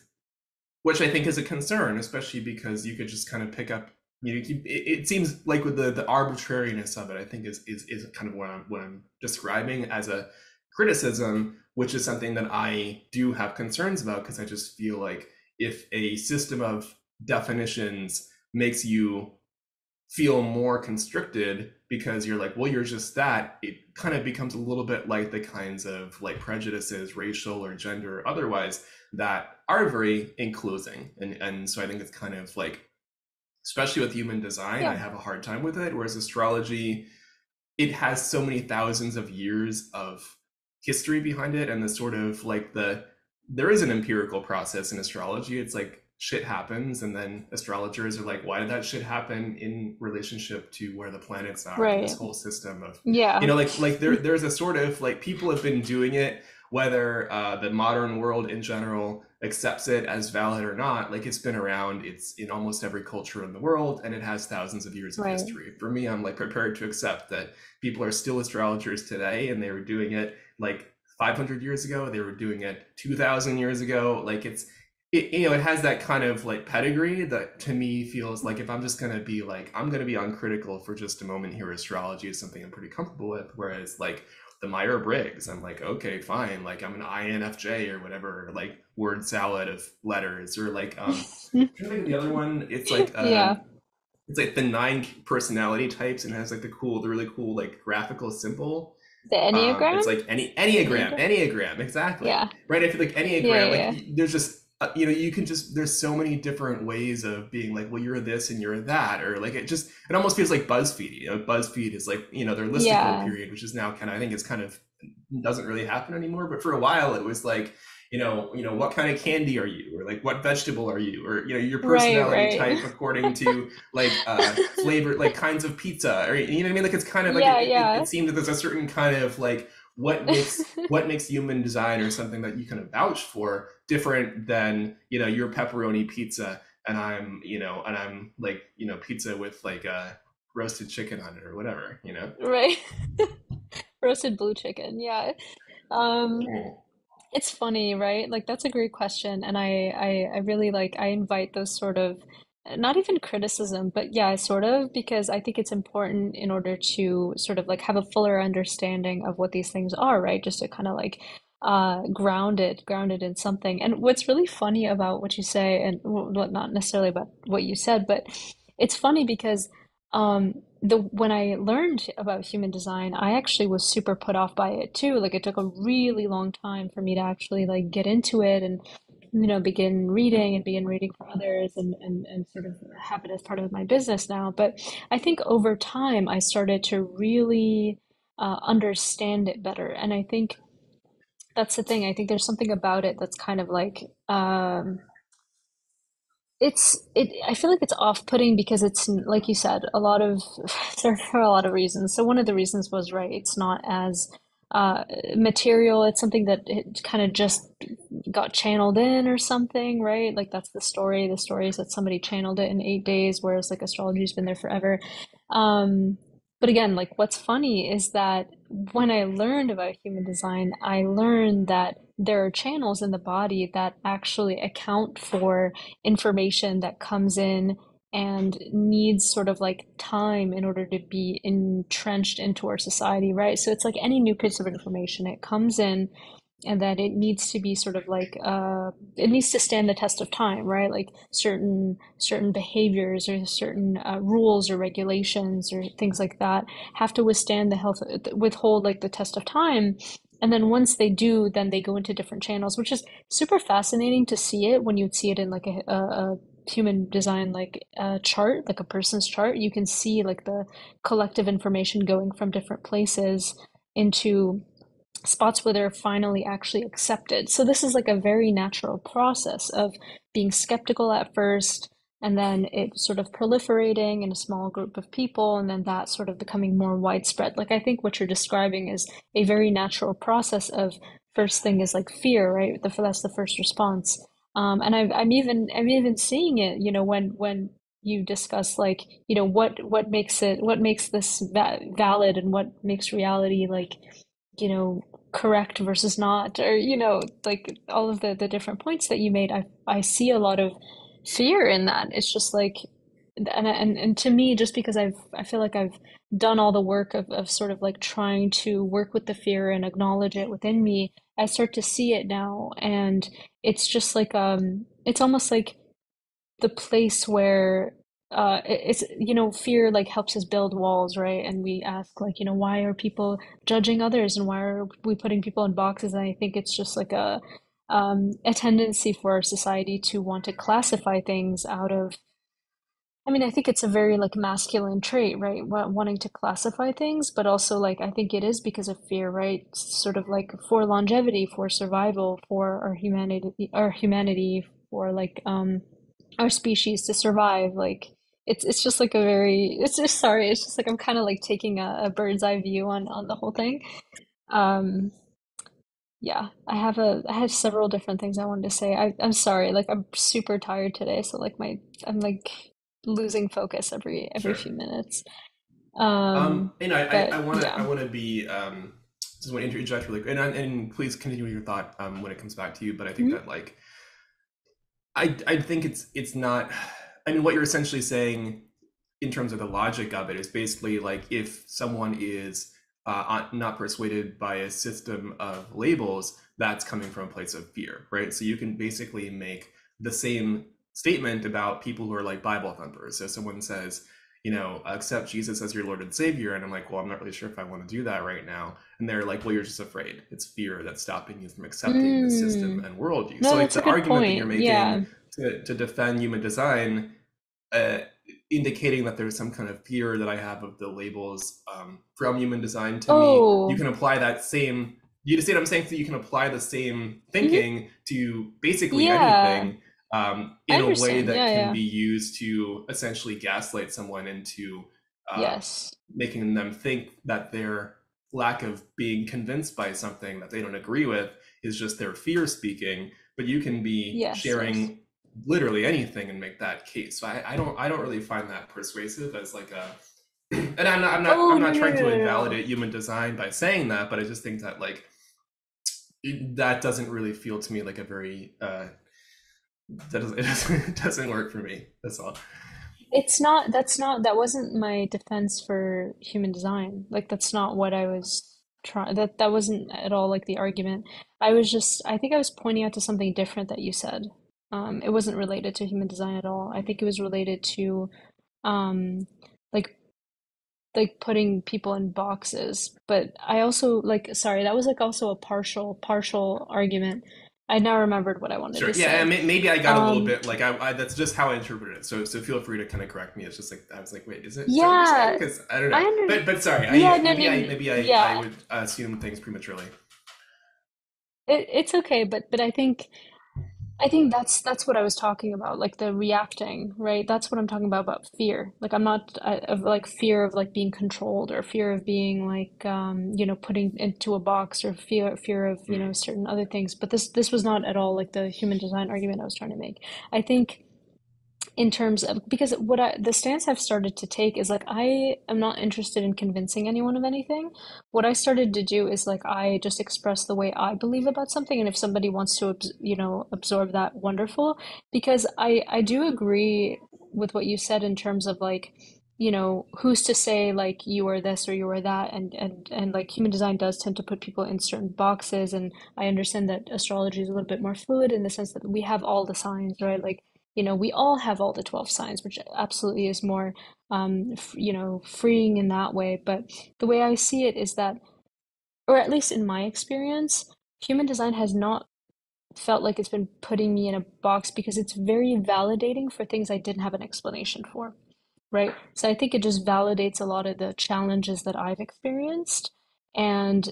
which I think is a concern, especially because you could just kind of pick up. You know, it seems like with the arbitrariness of it, I think is kind of what I'm describing as a criticism, which is something that I do have concerns about because I just feel like if a system of definitions makes you feel more constricted because you're like, well, you're just that. It kind of becomes a little bit like the kinds of like prejudices, racial or gender or otherwise, that are very enclosing. And so I think it's kind of like, especially with human design, I Yeah. have a hard time with it. Whereas astrology, it has so many thousands of years of history behind it, and the sort of like there is an empirical process in astrology. It's like shit happens, and then astrologers are like, why did that shit happen in relationship to where the planets are, and this Right. whole system of, Yeah. like there's a sort of like, people have been doing it, whether the modern world in general accepts it as valid or not. Like, it's been around, it's in almost every culture in the world, and it has thousands of years of Right. history. For me, I'm like prepared to accept that people are still astrologers today, and they were doing it like 500 years ago, they were doing it 2000 years ago. Like, it has that kind of like pedigree that to me feels like, if I'm just going to be like, I'm going to be uncritical for just a moment here, astrology is something I'm pretty comfortable with. Whereas like the Meyer-Briggs, I'm like, okay, fine, like I'm an INFJ or whatever, like word salad of letters. Or like I'm trying to think of the other one. Yeah. It's like the nine personality types, and has like the really cool like graphical symbol. The Enneagram? It's like any Enneagram? enneagram, exactly, Yeah. right? I feel like Yeah, enneagram, yeah, like yeah. there's just you can just, there's so many different ways of being like, well, you're this and you're that. Or like, it almost feels like BuzzFeed. BuzzFeed is like, their listicle Yeah. period, which is now kind of, I think it's kind of doesn't really happen anymore. But for a while, it was like, what kind of candy are you, or like what vegetable are you, or your Right, personality right. type according to like flavor, like kinds of pizza, or you know what I mean. Like, it's kind of like Yeah, yeah. it seemed that there's a certain kind of like, what makes human design, or something that you kind of vouch for, different than your pepperoni pizza, and I'm like, pizza with like a roasted chicken on it or whatever. Right. Roasted blue chicken. Yeah. Um, Cool. it's funny, right? Like that's a great question, and I really like I invite those sort of not even criticism, but yeah, sort of because I think it's important in order to sort of like have a fuller understanding of what these things are, right? Just to kind of like ground it in something. And what's really funny about what you say, and well, not necessarily about what you said, but it's funny because the when I learned about human design, I actually was super put off by it too. Like it took a really long time for me to actually like get into it and begin reading for others and sort of have it as part of my business now. But I think over time I started to really understand it better. And I think that's the thing. I think there's something about it that's kind of like I feel like it's off-putting because it's like you said, a lot of there are a lot of reasons. So one of the reasons was right, it's not as uh material. It's something that it kind of just got channeled in or something, right? Like that's the story. The story is that somebody channeled it in 8 days, whereas like astrology's been there forever. Um but again, like what's funny is that when I learned about human design, I learned that there are channels in the body that actually account for information that comes in and needs sort of like time in order to be entrenched into our society, right? So it's like any new piece of information, it comes in and that it needs to be sort of like it needs to stand the test of time, right? Like certain behaviors or certain rules or regulations or things like that have to withstand the health withhold like the test of time. And then once they do, then they go into different channels, which is super fascinating to see it when you see it in like a human design like a chart, like a person's chart. You can see like the collective information going from different places into spots where they're finally actually accepted. So this is like a very natural process of being skeptical at first, and then it sort of proliferating in a small group of people, and then that sort of becoming more widespread. Like I think what you're describing is a very natural process of first thing is like fear, right? That's the first response. And I'm even seeing it, when you discuss like, what makes this valid and what makes reality like, correct versus not, or like all of the different points that you made. I see a lot of fear in that. It's just like, and to me, just because I feel like I've done all the work of sort of like trying to work with the fear and acknowledge it within me, I start to see it now, and it's just like it's almost like the place where it's, fear like helps us build walls, right? And we ask like, why are people judging others and why are we putting people in boxes? And I think it's just like a tendency for our society to want to classify things out of, I mean, I think it's a very like masculine trait, right? Wanting to classify things, but also like I think it is because of fear, right? Sort of like for longevity, for survival, for our humanity, for like our species to survive. Like it's just like a very it's just sorry, it's just like I'm kind of like taking a bird's eye view on the whole thing. Um, yeah, I have several different things I wanted to say. I'm sorry, like I'm super tired today, so like I'm like losing focus every Sure. few minutes. I But want to yeah. I want to be just want to interject really quick, and please continue with your thought when it comes back to you. But I think Mhm. that like I think it's not. I mean, what you're essentially saying in terms of the logic of it is basically like if someone is not persuaded by a system of labels, that's coming from a place of fear, right? So you can basically make the same statement about people who are like Bible thumpers. So someone says, accept Jesus as your Lord and Savior. And I'm like, well, I'm not really sure if I want to do that right now. And they're like, well, you're just afraid. It's fear that's stopping you from accepting the system Mm. and worldview. No, So like that's a the good argument that you're point. making Yeah. to defend human design uh, indicating that there's some kind of fear that I have of the labels from human design to me. You Oh, can apply that same, you see what I'm saying? So you can apply the same hmm. thinking to basically Yeah. anything I in a way understand. that Yeah, can yeah. be used to essentially gaslight someone into uh, Yes. making them think that their lack of being convinced by something that they don't agree with is just their fear speaking. But you can be Yes, yes. sharing literally anything and make that case. So I don't really find that persuasive as like a and Oh, I'm no, not no, trying no, to no, no. invalidate human design by saying that, but I just think that like that doesn't really feel to me like a very it doesn't work for me. That's all. That wasn't my defense for human design. Like that's not what I was trying, that wasn't at all like the argument. I think I was pointing out to something different that you said. It wasn't related to human design at all. I think it was related to, um, like, like putting people in boxes. But I also like, sorry, that was like also a partial argument. I now remembered what I wanted Sure. to Yeah, and say. maybe I got a little Um, bit like that's just how I interpreted it. So feel free to kind of correct me. It's just like I was like, wait, is that what you're saying? yeah, Because I don't I know. under, But sorry, yeah, I no, no, no, maybe I yeah. would assume things prematurely. It's okay, but I think that's what I was talking about, like the reacting, right? That's what I'm talking about fear. Like I'm not of like fear of like being controlled or fear of being like putting into a box or fear of Hmm. certain other things. But this was not at all like the human design argument I was trying to make. I think in terms of because the stance I've started to take is like I am not interested in convincing anyone of anything. What I started to do is like I just express the way I believe about something, and if somebody wants to absorb that, wonderful. Because I do agree with what you said in terms of like who's to say like you are this or you are that, and like human design does tend to put people in certain boxes, and I understand that astrology is a little bit more fluid in the sense that we have all the signs, right? Like we all have all the 12 signs, which absolutely is more, freeing in that way. But the way I see it is that, or at least in my experience, human design has not felt like it's been putting me in a box because it's very validating for things I didn't have an explanation for, right? So I think it just validates a lot of the challenges that I've experienced. And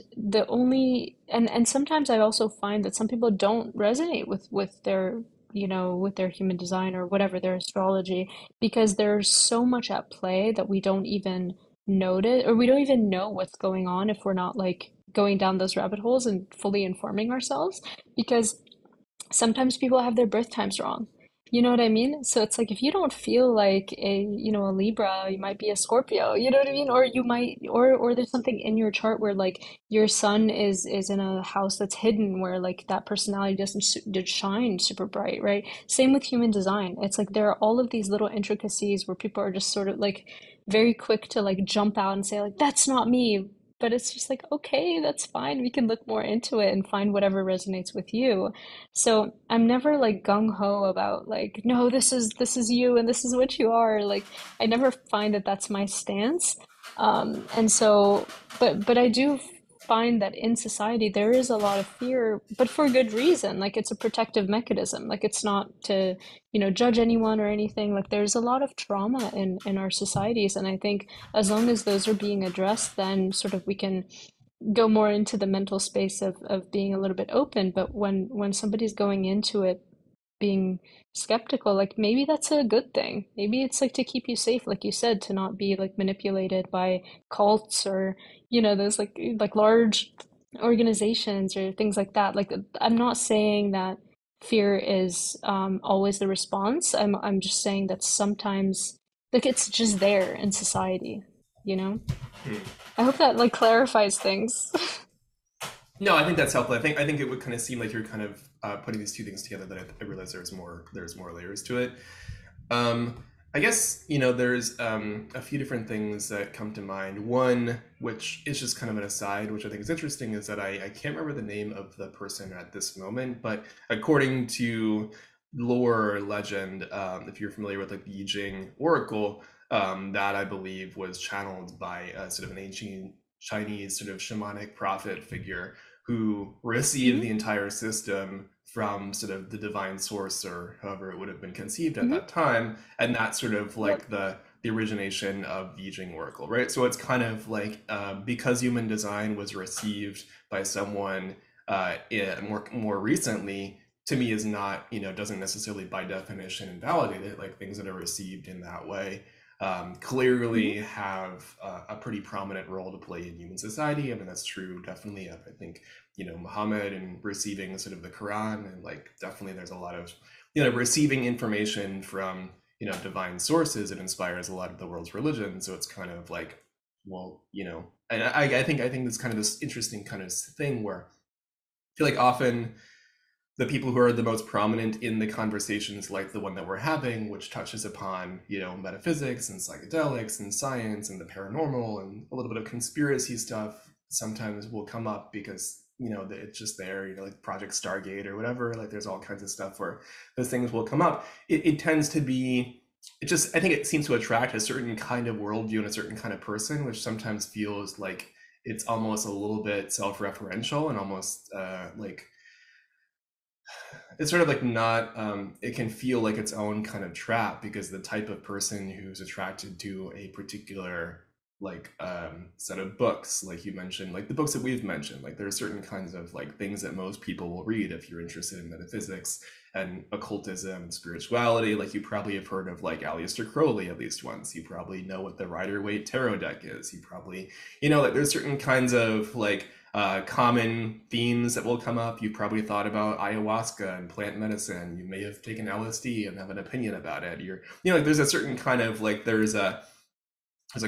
and sometimes I also find that some people don't resonate with their with their human design or whatever their astrology because there's so much at play that we don't even notice or we don't even know what's going on if we're not like going down those rabbit holes and fully informing ourselves because sometimes people have their birth times wrong. You know what I mean? So it's like if you don't feel like a Libra, you might be a Scorpio. You know what I mean? Or you might or there's something in your chart where like your sun is in a house that's hidden where like that personality did shine super bright, right? Same with human design. It's like there are all of these little intricacies where people are just sort of like very quick to like jump out and say like that's not me. but it's just like, okay, that's fine. We can look more into it and find whatever resonates with you. So I'm never like gung ho about like, no, this is you and this is what you are. Like I never find that that's my stance. And so, but I do find that in society there is a lot of fear, but for good reason. Like it's a protective mechanism. Like it's not to, judge anyone or anything. Like there's a lot of trauma in our societies, and I think as long as those are being addressed, then sort of we can go more into the mental space of being a little bit open. But when somebody's going into it being skeptical, like maybe that's a good thing. Maybe it's like to keep you safe, like you said, to not be like manipulated by cults or, those like large organizations or things like that. Like I'm not saying that fear is always the response. I'm just saying that sometimes like it's just there in society, you know? Hmm. I hope that like clarifies things. No, I think that's helpful. I think it would kind of seem like you're kind of putting these two things together. That I realize there's more layers to it. Um, I guess there's a few different things that come to mind. One, which is just kind of an aside, which I think is interesting, is that I can't remember the name of the person at this moment, but according to lore or legend, if you're familiar with like the Yijing Oracle, that I believe was channeled by sort of an ancient Chinese sort of shamanic prophet figure who received the Hmm. entire system from sort of the divine source or however it would have been conceived at Hmm. that time, and that's sort of Yep. like the origination of the Yijing Oracle, right? So it's kind of like because human design was received by someone more recently, to me is not doesn't necessarily by definition invalidate it. Like things that are received in that way clearly Hmm. have a pretty prominent role to play in human society. I mean, that's true definitely of, I think, Muhammad and receiving sort of the Quran, and like definitely there's a lot of receiving information from divine sources. It inspires a lot of the world's religion. So it's kind of like, well, and I think this kind of this interesting kind of thing where I feel like often the people who are the most prominent in the conversations like the one that we're having, which touches upon metaphysics and psychedelics and science and the paranormal and a little bit of conspiracy stuff, sometimes will come up because it's just there, like Project Stargate or whatever. Like there's all kinds of stuff where those things will come up. It tends to be, I think it seems to attract a certain kind of worldview and a certain kind of person, which sometimes feels like it's almost a little bit self-referential and almost like it's sort of like not it can feel like its own kind of trap, because the type of person who's attracted to a particular like set of books, like you mentioned, like the books that we've mentioned, like there are certain kinds of like things that most people will read if you're interested in metaphysics and occultism and spirituality. Like you probably have heard of like Aleister Crowley at least once. You probably know what the Rider-Waite tarot deck is. You probably like there's certain kinds of like common themes that will come up. You probably thought about ayahuasca and plant medicine. You may have taken LSD and have an opinion about it. Like there's a certain kind of like there's a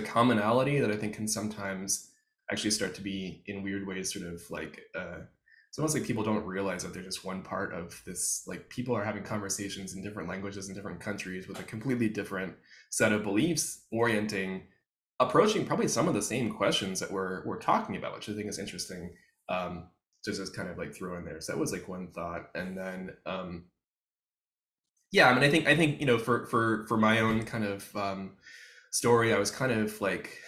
commonality that I think can sometimes actually start to be in weird ways sort of like it's almost like people don't realize that they're just one part of this. Like people are having conversations in different languages in different countries with a completely different set of beliefs approaching probably some of the same questions that we're talking about, which I think is interesting. To just kind of like throw in there. So that was like one thought, and then yeah, I mean, I think for my own kind of story, I was kind of like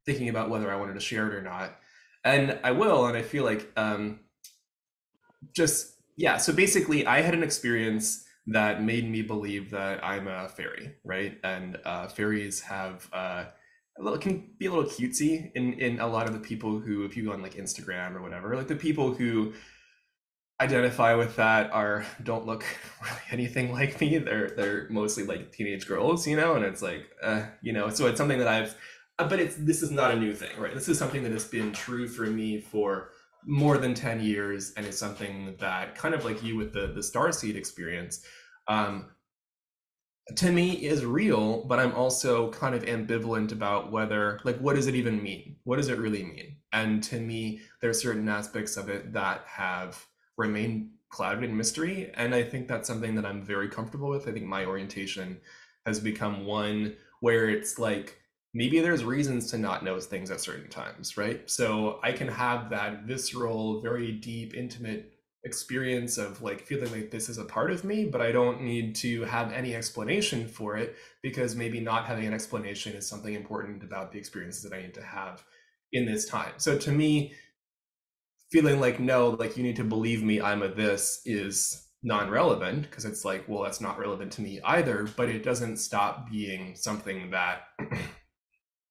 thinking about whether I wanted to share it or not, and I will, and I feel like just yeah. So basically, I had an experience that made me believe that I'm a fairy, right? And fairies have a little can be a little cutesy in a lot of the people who, if you go on like Instagram or whatever, like the people who identify with that are don't look really anything like me. They're mostly like teenage girls, and it's like so it's something that I've but this is not a new thing, right? This is something that has been true for me for more than 10 years, and it's something that kind of like you with the Starseed experience, um to me is real, but I'm also kind of ambivalent about whether, like, what does it even mean? What does it really mean? And to me, there are certain aspects of it that have remained clouded in mystery. And I think that's something that I'm very comfortable with. I think my orientation has become one where it's like maybe there's reasons to not know things at certain times, right? So I can have that visceral, very deep, intimate experience of like feeling like this is a part of me, but I don't need to have any explanation for it, because maybe not having an explanation is something important about the experiences that I need to have in this time. So to me, feeling like, no, like you need to believe me, I'm a this, is non-relevant, because it's like, well, that's not relevant to me either, but it doesn't stop being something that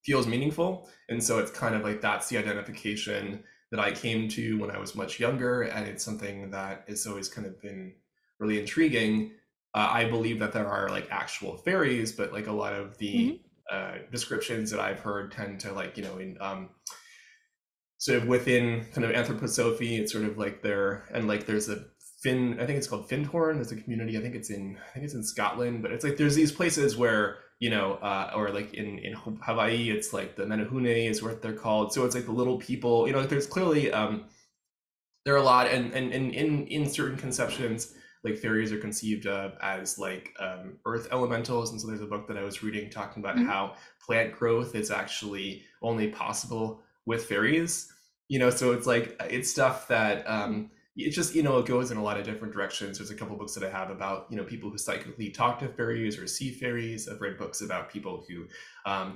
feels meaningful. And so it's kind of like that's the identification that I came to when I was much younger. And it's something that has always kind of been really intriguing. I believe that there are like actual fairies, but like a lot of the Hmm. descriptions that I've heard tend to like, in sort of within kind of anthroposophy, it's sort of like there, and like there's a Finn, I think it's called Findhorn. There's a community, I think it's in Scotland, but it's like there's these places where, or like in Hawaii, it's like the Menehune is what they're called. So it's like the little people, like there's clearly there are a lot, and in certain conceptions, like fairies are conceived of as like earth elementals. And so there's a book that I was reading talking about Hmm. how plant growth is actually only possible with fairies. So it's like it's stuff that it just, it goes in a lot of different directions. There's a couple books that I have about, people who psychically talk to fairies or see fairies. I've read books about people who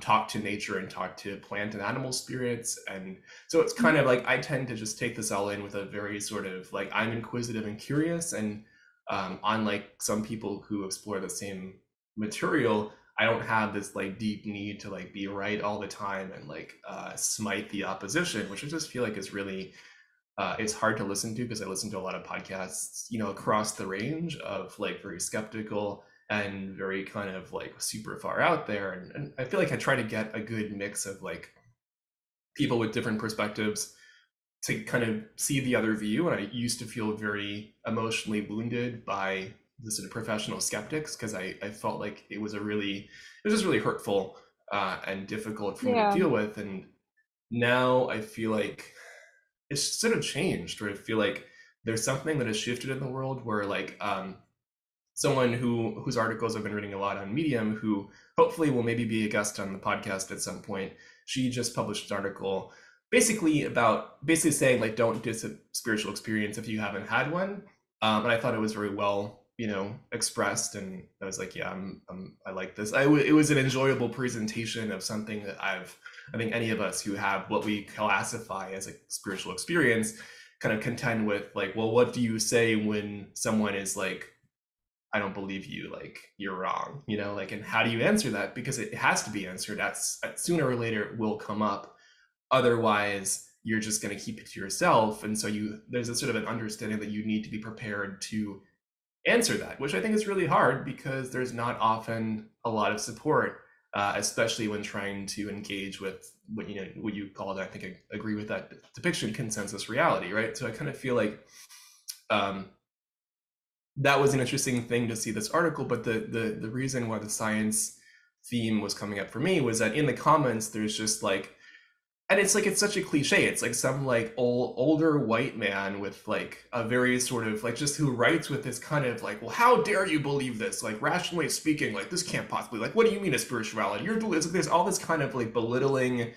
talk to nature and talk to plant and animal spirits. And so it's kind Hmm. of like I tend to just take this all in with a very sort of like, I'm inquisitive and curious. And unlike some people who explore the same material, I don't have this like deep need to like be right all the time and like smite the opposition, which I just feel like is really it's hard to listen to, because I listen to a lot of podcasts, across the range of like very skeptical and very kind of like super far out there. And I feel like I try to get a good mix of like people with different perspectives to kind of see the other view. And I used to feel very emotionally wounded by the sort of professional skeptics, because I felt like it was just really hurtful and difficult for me to Yeah. deal with. And now I feel like it's sort of changed, where I feel like there's something that has shifted in the world, where like someone whose articles I've been reading a lot on Medium, who hopefully will maybe be a guest on the podcast at some point. She just published an article basically saying like, don't diss a spiritual experience if you haven't had one. And I thought it was very well, expressed. And I was like, yeah, I like this. It was an enjoyable presentation of something that I think any of us who have what we classify as a spiritual experience kind of contend with, like, well, what do you say when someone is like, I don't believe you, like you're wrong, like, and how do you answer that? Because it has to be answered. That's sooner or later it will come up. Otherwise, you're just going to keep it to yourself. And so there's a sort of an understanding that you need to be prepared to answer that, which I think is really hard, because there's not often a lot of support, especially when trying to engage with what you called, I think I agree with that depiction, consensus reality, right? So I kind of feel like um, that was an interesting thing to see this article. But the reason why the science theme was coming up for me was that in the comments there's just like, and it's like, it's such a cliche, it's like some like older white man with like a very sort of like, just who writes with this kind of like, well, how dare you believe this, like rationally speaking, like this can't possibly, like, what do you mean a spirituality, it's like, there's all this kind of like belittling,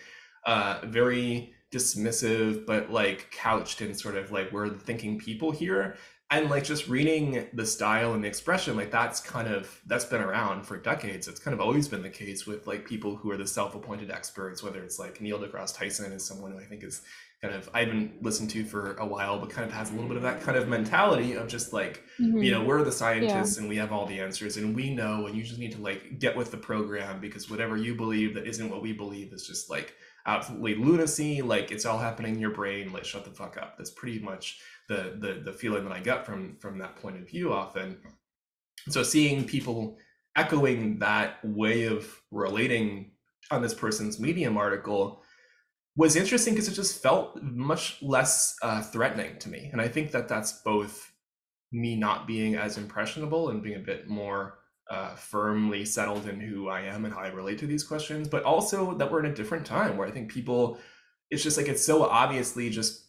very dismissive, but like couched in sort of like, we're the thinking people here. And like just reading the style and the expression, like that's been around for decades. It's kind of always been the case with like people who are the self-appointed experts, whether it's like Neil deGrasse Tyson is someone who I think is kind of, I haven't listened to for a while, but kind of has a little bit of that kind of mentality of just like, Hmm. we're the Yeah. scientists and we have all the answers and we know, and you just need to like get with the program, because whatever you believe that isn't what we believe is just like absolutely lunacy. Like it's all happening in your brain. Like shut the fuck up. That's pretty much the feeling that I got from that point of view often. So seeing people echoing that way of relating on this person's Medium article was interesting, because it just felt much less threatening to me. And I think that that's both me not being as impressionable and being a bit more firmly settled in who I am and how I relate to these questions, but also that we're in a different time where I think people, it's just like, it's so obviously just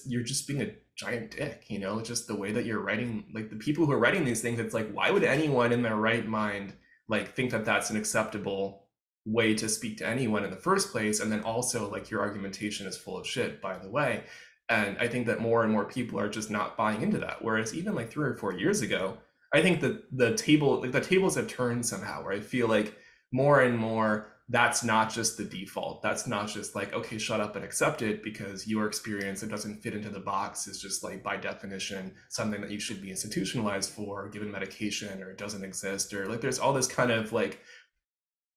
you're just being a giant dick, just the way that you're writing, like the people who are writing these things, it's like, why would anyone in their right mind like think that that's an acceptable way to speak to anyone in the first place, and then also like your argumentation is full of shit, by the way. And I think that more and more people are just not buying into that, whereas even like 3 or 4 years ago, I think that the tables have turned somehow, where I feel like more and more that's not just the default. That's not just like, okay, shut up and accept it because your experience that doesn't fit into the box is just like by definition something that you should be institutionalized for, given medication, or it doesn't exist, or like there's all this kind of like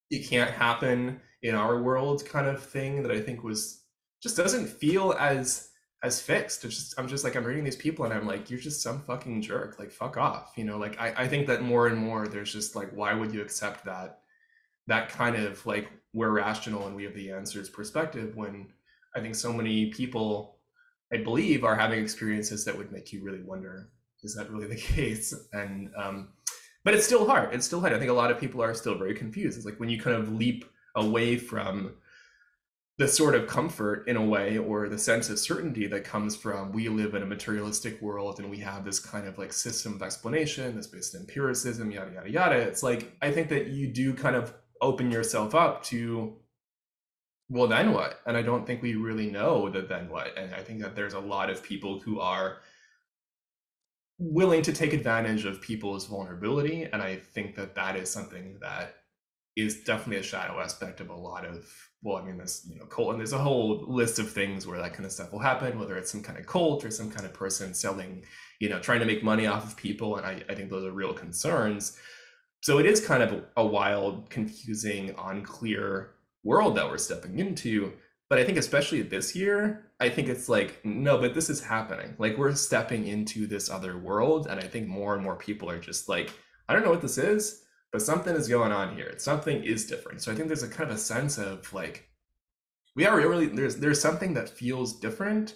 it can't happen in our world kind of thing that I think was just doesn't feel as fixed. It's just I'm just like I'm reading these people and I'm like, you're just some fucking jerk. Like fuck off. Like I think that more and more there's just like, why would you accept that kind of like we're rational and we have the answers perspective, when I think so many people, I believe, are having experiences that would make you really wonder, is that really the case? And but it's still hard. It's still hard. I think a lot of people are still very confused. It's like when you kind of leap away from the sort of comfort in a way, or the sense of certainty that comes from we live in a materialistic world and we have this kind of like system of explanation that's based in empiricism, yada yada yada. It's like I think that you do kind of open yourself up to, well, then what? And I don't think we really know the then what. And I think that there's a lot of people who are willing to take advantage of people's vulnerability, and I think that that is something that is definitely a shadow aspect of a lot of, well, I mean, there's cult, and there's a whole list of things where that kind of stuff will happen, whether it's some kind of cult or some kind of person selling, trying to make money off of people, and I think those are real concerns. So it is kind of a wild, confusing, unclear world that we're stepping into. But I think especially this year, I think it's like, no, but this is happening. Like we're stepping into this other world. And I think more and more people are just like, I don't know what this is, but something is going on here. Something is different. So I think there's a kind of a sense of like, we are really, there's something that feels different.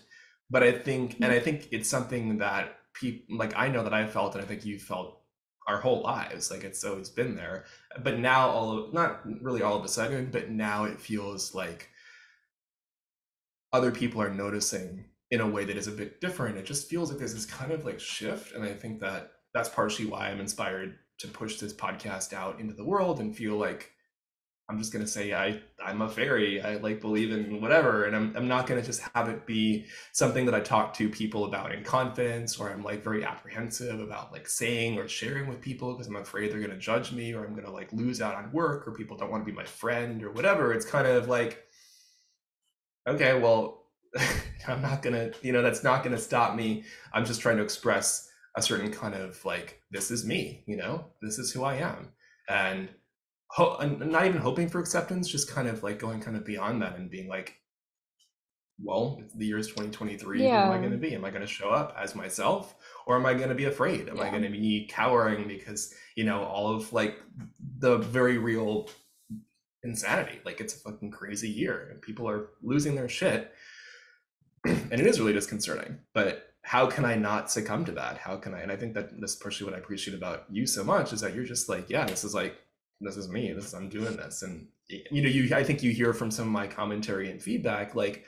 But I think, and I think it's something that people, like I know that I felt, and I think you felt our whole lives, like it's always been there. But now not really all of a sudden, but now it feels like other people are noticing in a way that is a bit different. It just feels like there's this kind of like shift. And I think that that's partially why I'm inspired to push this podcast out into the world and feel like I'm just going to say I'm a fairy. I like believe in whatever. And I'm not going to just have it be something that I talk to people about in confidence, or I'm like very apprehensive about like saying or sharing with people because I'm afraid they're going to judge me, or I'm going to like lose out on work, or people don't want to be my friend or whatever. It's kind of like, okay, well, I'm not gonna, that's not gonna stop me. I'm just trying to express a certain kind of like, this is me, this is who I am. And I'm not even hoping for acceptance, just kind of like going kind of beyond that and being like, well, the year is 2023. Who am I going to Yeah, be? Am I going to show up as myself, or am I going to be afraid? Am I yeah, going to be cowering because, all of like the very real insanity? Like it's a fucking crazy year and people are losing their shit. And it is really disconcerting, but how can I not succumb to that? How can I? And I think that that's partially what I appreciate about you so much, is that you're just like, yeah, this is me. I'm doing this. And I think you hear from some of my commentary and feedback, like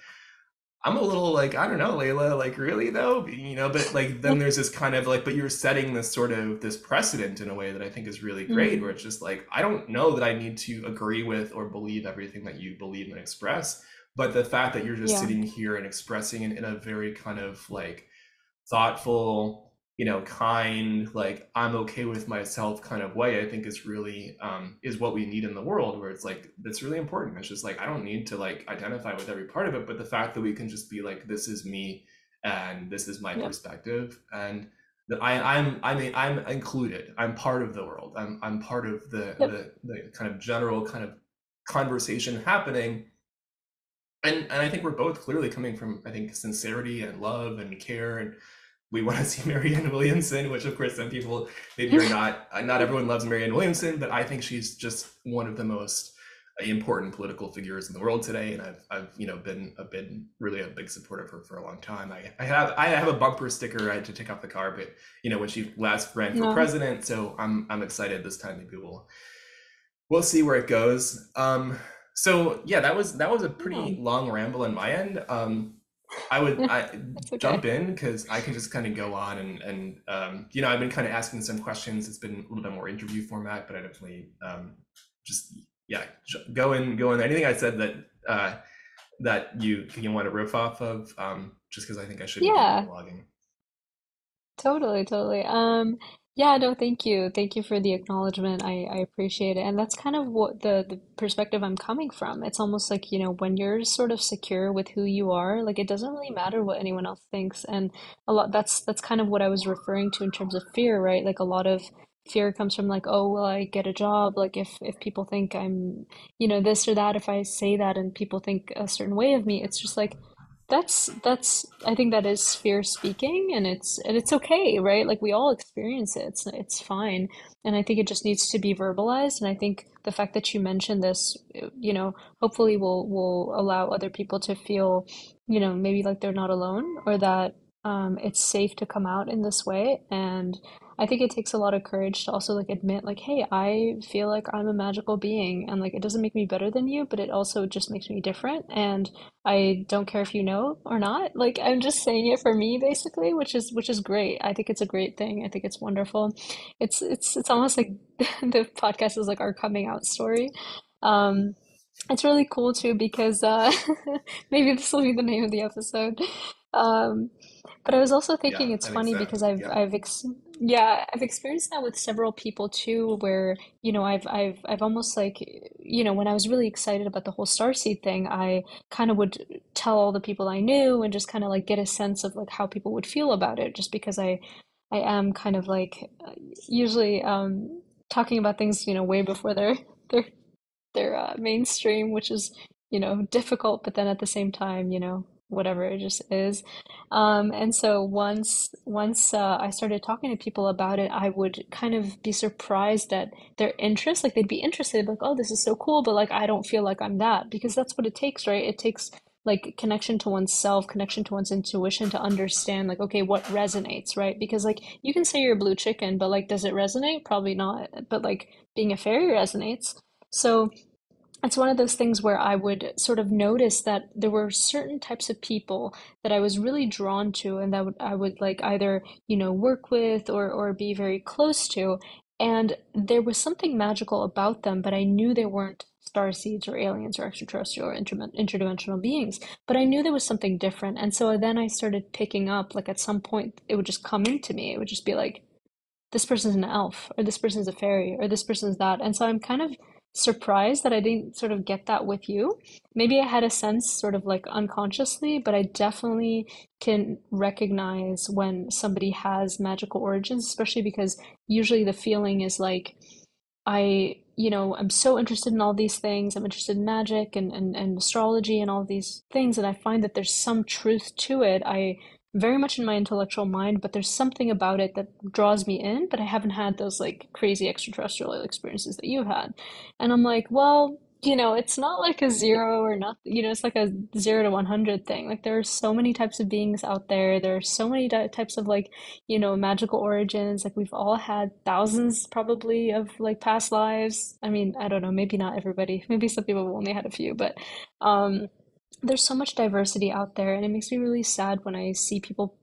I'm a little like, I don't know, Layla, like really though, but like then there's this kind of like, but you're setting this sort of this precedent in a way that I think is really great, where mm, it's just like, I don't know that I need to agree with or believe everything that you believe and express, but the fact that you're just yeah, sitting here and expressing it in a very kind of like thoughtful, kind, like I'm okay with myself kind of way, I think is really is what we need in the world, where it's like it's really important. It's just like I don't need to like identify with every part of it, but the fact that we can just be like, this is me and this is my yep, perspective, and that I'm included. I'm part of the world. I'm part of yep, the kind of general kind of conversation happening. And I think we're both clearly coming from, I think, sincerity and love and care, and we want to see Marianne Williamson, which of course some people maybe are not everyone loves Marianne Williamson, but I think she's just one of the most important political figures in the world today, and I've been really a big supporter of her for a long time. I have a bumper sticker I had to take off the car, but when she last ran for no, president, so I'm excited this time. Maybe we'll see where it goes. So yeah, that was a yeah, pretty long ramble on my end. I that's jump okay. in because I can just kind of go on and I've been kind of asking some questions. It's been a little bit more interview format, but I definitely just yeah, go in. Anything I said that that you want to riff off of, just because I think I should be Yeah. monologuing. Totally, totally. Yeah, no, thank you. Thank you for the acknowledgement. I appreciate it. And that's kind of what the perspective I'm coming from. It's almost like, when you're sort of secure with who you are, like it doesn't really matter what anyone else thinks. And a lot that's kind of what I was referring to in terms of fear, right? Like a lot of fear comes from like, oh, will I get a job? Like if people think I'm, this or that, if I say that and people think a certain way of me, it's just like that's I think that is fear speaking, and it's okay, right? Like we all experience it. It's fine. And I think it just needs to be verbalized. And I think the fact that you mentioned this, hopefully will allow other people to feel, maybe like they're not alone, or that it's safe to come out in this way. And I think it takes a lot of courage to also like admit like, hey, I feel like I'm a magical being, and like it doesn't make me better than you, but it also just makes me different. And I don't care if you know or not. Like I'm just saying it for me basically, which is great. I think it's a great thing. I think it's wonderful. It's almost like the podcast is like our coming out story. Um, it's really cool too because maybe this will be the name of the episode. Um, but I was also Yeah, thinking it's I think funny so. because Yeah, I've experienced that with several people too, where I've almost like when I was really excited about the whole starseed thing, I kind of would tell all the people I knew and just kind of like get a sense of like how people would feel about it, just because I am kind of like usually talking about things way before they're they're mainstream, which is, difficult, but then at the same time, whatever, it just is. And so once I started talking to people about it, I would kind of be surprised at their interest. Like they'd be interested, like, oh, this is so cool, but like I don't feel like I'm that, because that's what it takes, right? It takes like connection to oneself, connection to one's intuition to understand like, okay, what resonates, right? Because like you can say you're a blue chicken, but like, does it resonate? Probably not. But like being a fairy resonates. So it's one of those things where I would sort of notice that there were certain types of people that I was really drawn to, and that I would like either, work with or be very close to. And there was something magical about them, but I knew they weren't star seeds or aliens or extraterrestrial or interdimensional beings. But I knew there was something different. And so then I started picking up, like at some point, it would just come into me. It would just be like, this person's an elf, or this person's a fairy, or this person's that. And so I'm kind of surprised that I didn't sort of get that with you. Maybe I had a sense sort of like unconsciously, but I definitely can recognize when somebody has magical origins, especially because usually the feeling is like, I'm so interested in all these things. I'm interested in magic and astrology and all these things, and I find that there's some truth to it. I very much in my intellectual mind, but there's something about it that draws me in, but I haven't had those like crazy extraterrestrial experiences that you've had. And I'm like, well, it's not like a zero or nothing, it's like a 0 to 100 thing. Like there are so many types of beings out there. There are so many types of like, magical origins. Like we've all had thousands probably of like past lives. I mean, I don't know, maybe not everybody. Maybe some people have only had a few, but um there's so much diversity out there, and it makes me really sad when I see people,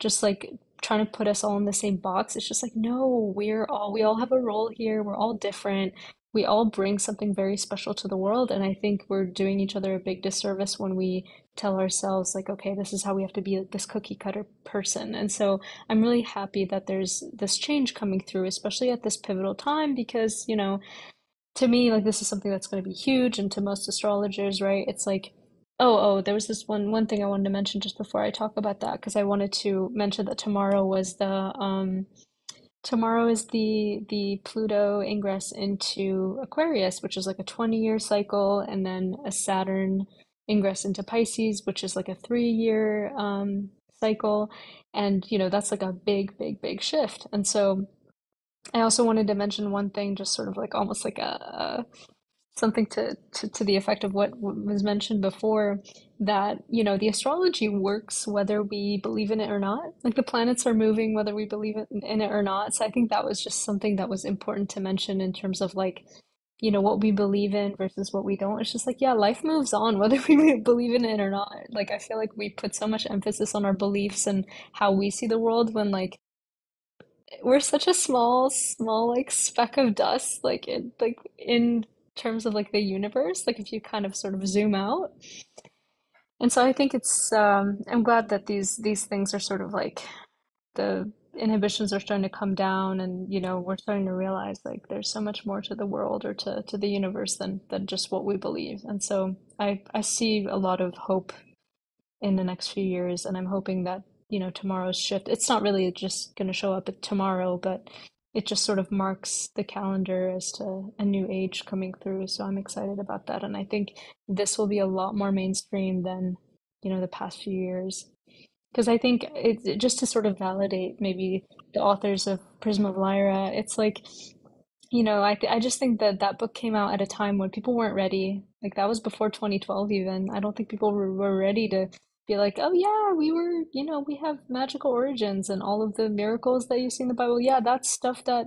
just like trying to put us all in the same box. It's just like, no, we all have a role here. We're all different. We all bring something very special to the world, and I think we're doing each other a big disservice when we tell ourselves like, okay, this is how we have to be this cookie cutter person. And so I'm really happy that there's this change coming through, especially at this pivotal time, because, to me, like this is something that's going to be huge, and to most astrologers, right? It's like, oh, there was this one thing I wanted to mention just before I talk about that, because I wanted to mention that tomorrow is the Pluto ingress into Aquarius, which is like a 20-year cycle, and then a Saturn ingress into Pisces, which is like a 3-year cycle, and that's like a big, big, big shift. And so I also wanted to mention one thing, just sort of like almost like a something to the effect of what was mentioned before, that the astrology works whether we believe in it or not. Like the planets are moving whether we believe in it or not. So I think that was just something that was important to mention in terms of like what we believe in versus what we don't. It's just like, yeah, life moves on whether we believe in it or not. Like I feel like we put so much emphasis on our beliefs and how we see the world, when like we're such a small like speck of dust, like in terms of like the universe, like if you kind of sort of zoom out. And so I think it's I'm glad that these things are sort of like the inhibitions are starting to come down, and we're starting to realize like there's so much more to the world or to the universe than just what we believe. And so I see a lot of hope in the next few years, and I'm hoping that tomorrow's shift, it's not really just going to show up at tomorrow, but it just sort of marks the calendar as to a new age coming through. So I'm excited about that, and I think this will be a lot more mainstream than the past few years. Because I think just to sort of validate maybe the authors of Prism of Lyra, it's like, I just think that that book came out at a time when people weren't ready. Like that was before 2012 even. I don't think people were ready to be like, oh yeah, we have magical origins and all of the miracles that you see in the Bible. Yeah, that's stuff that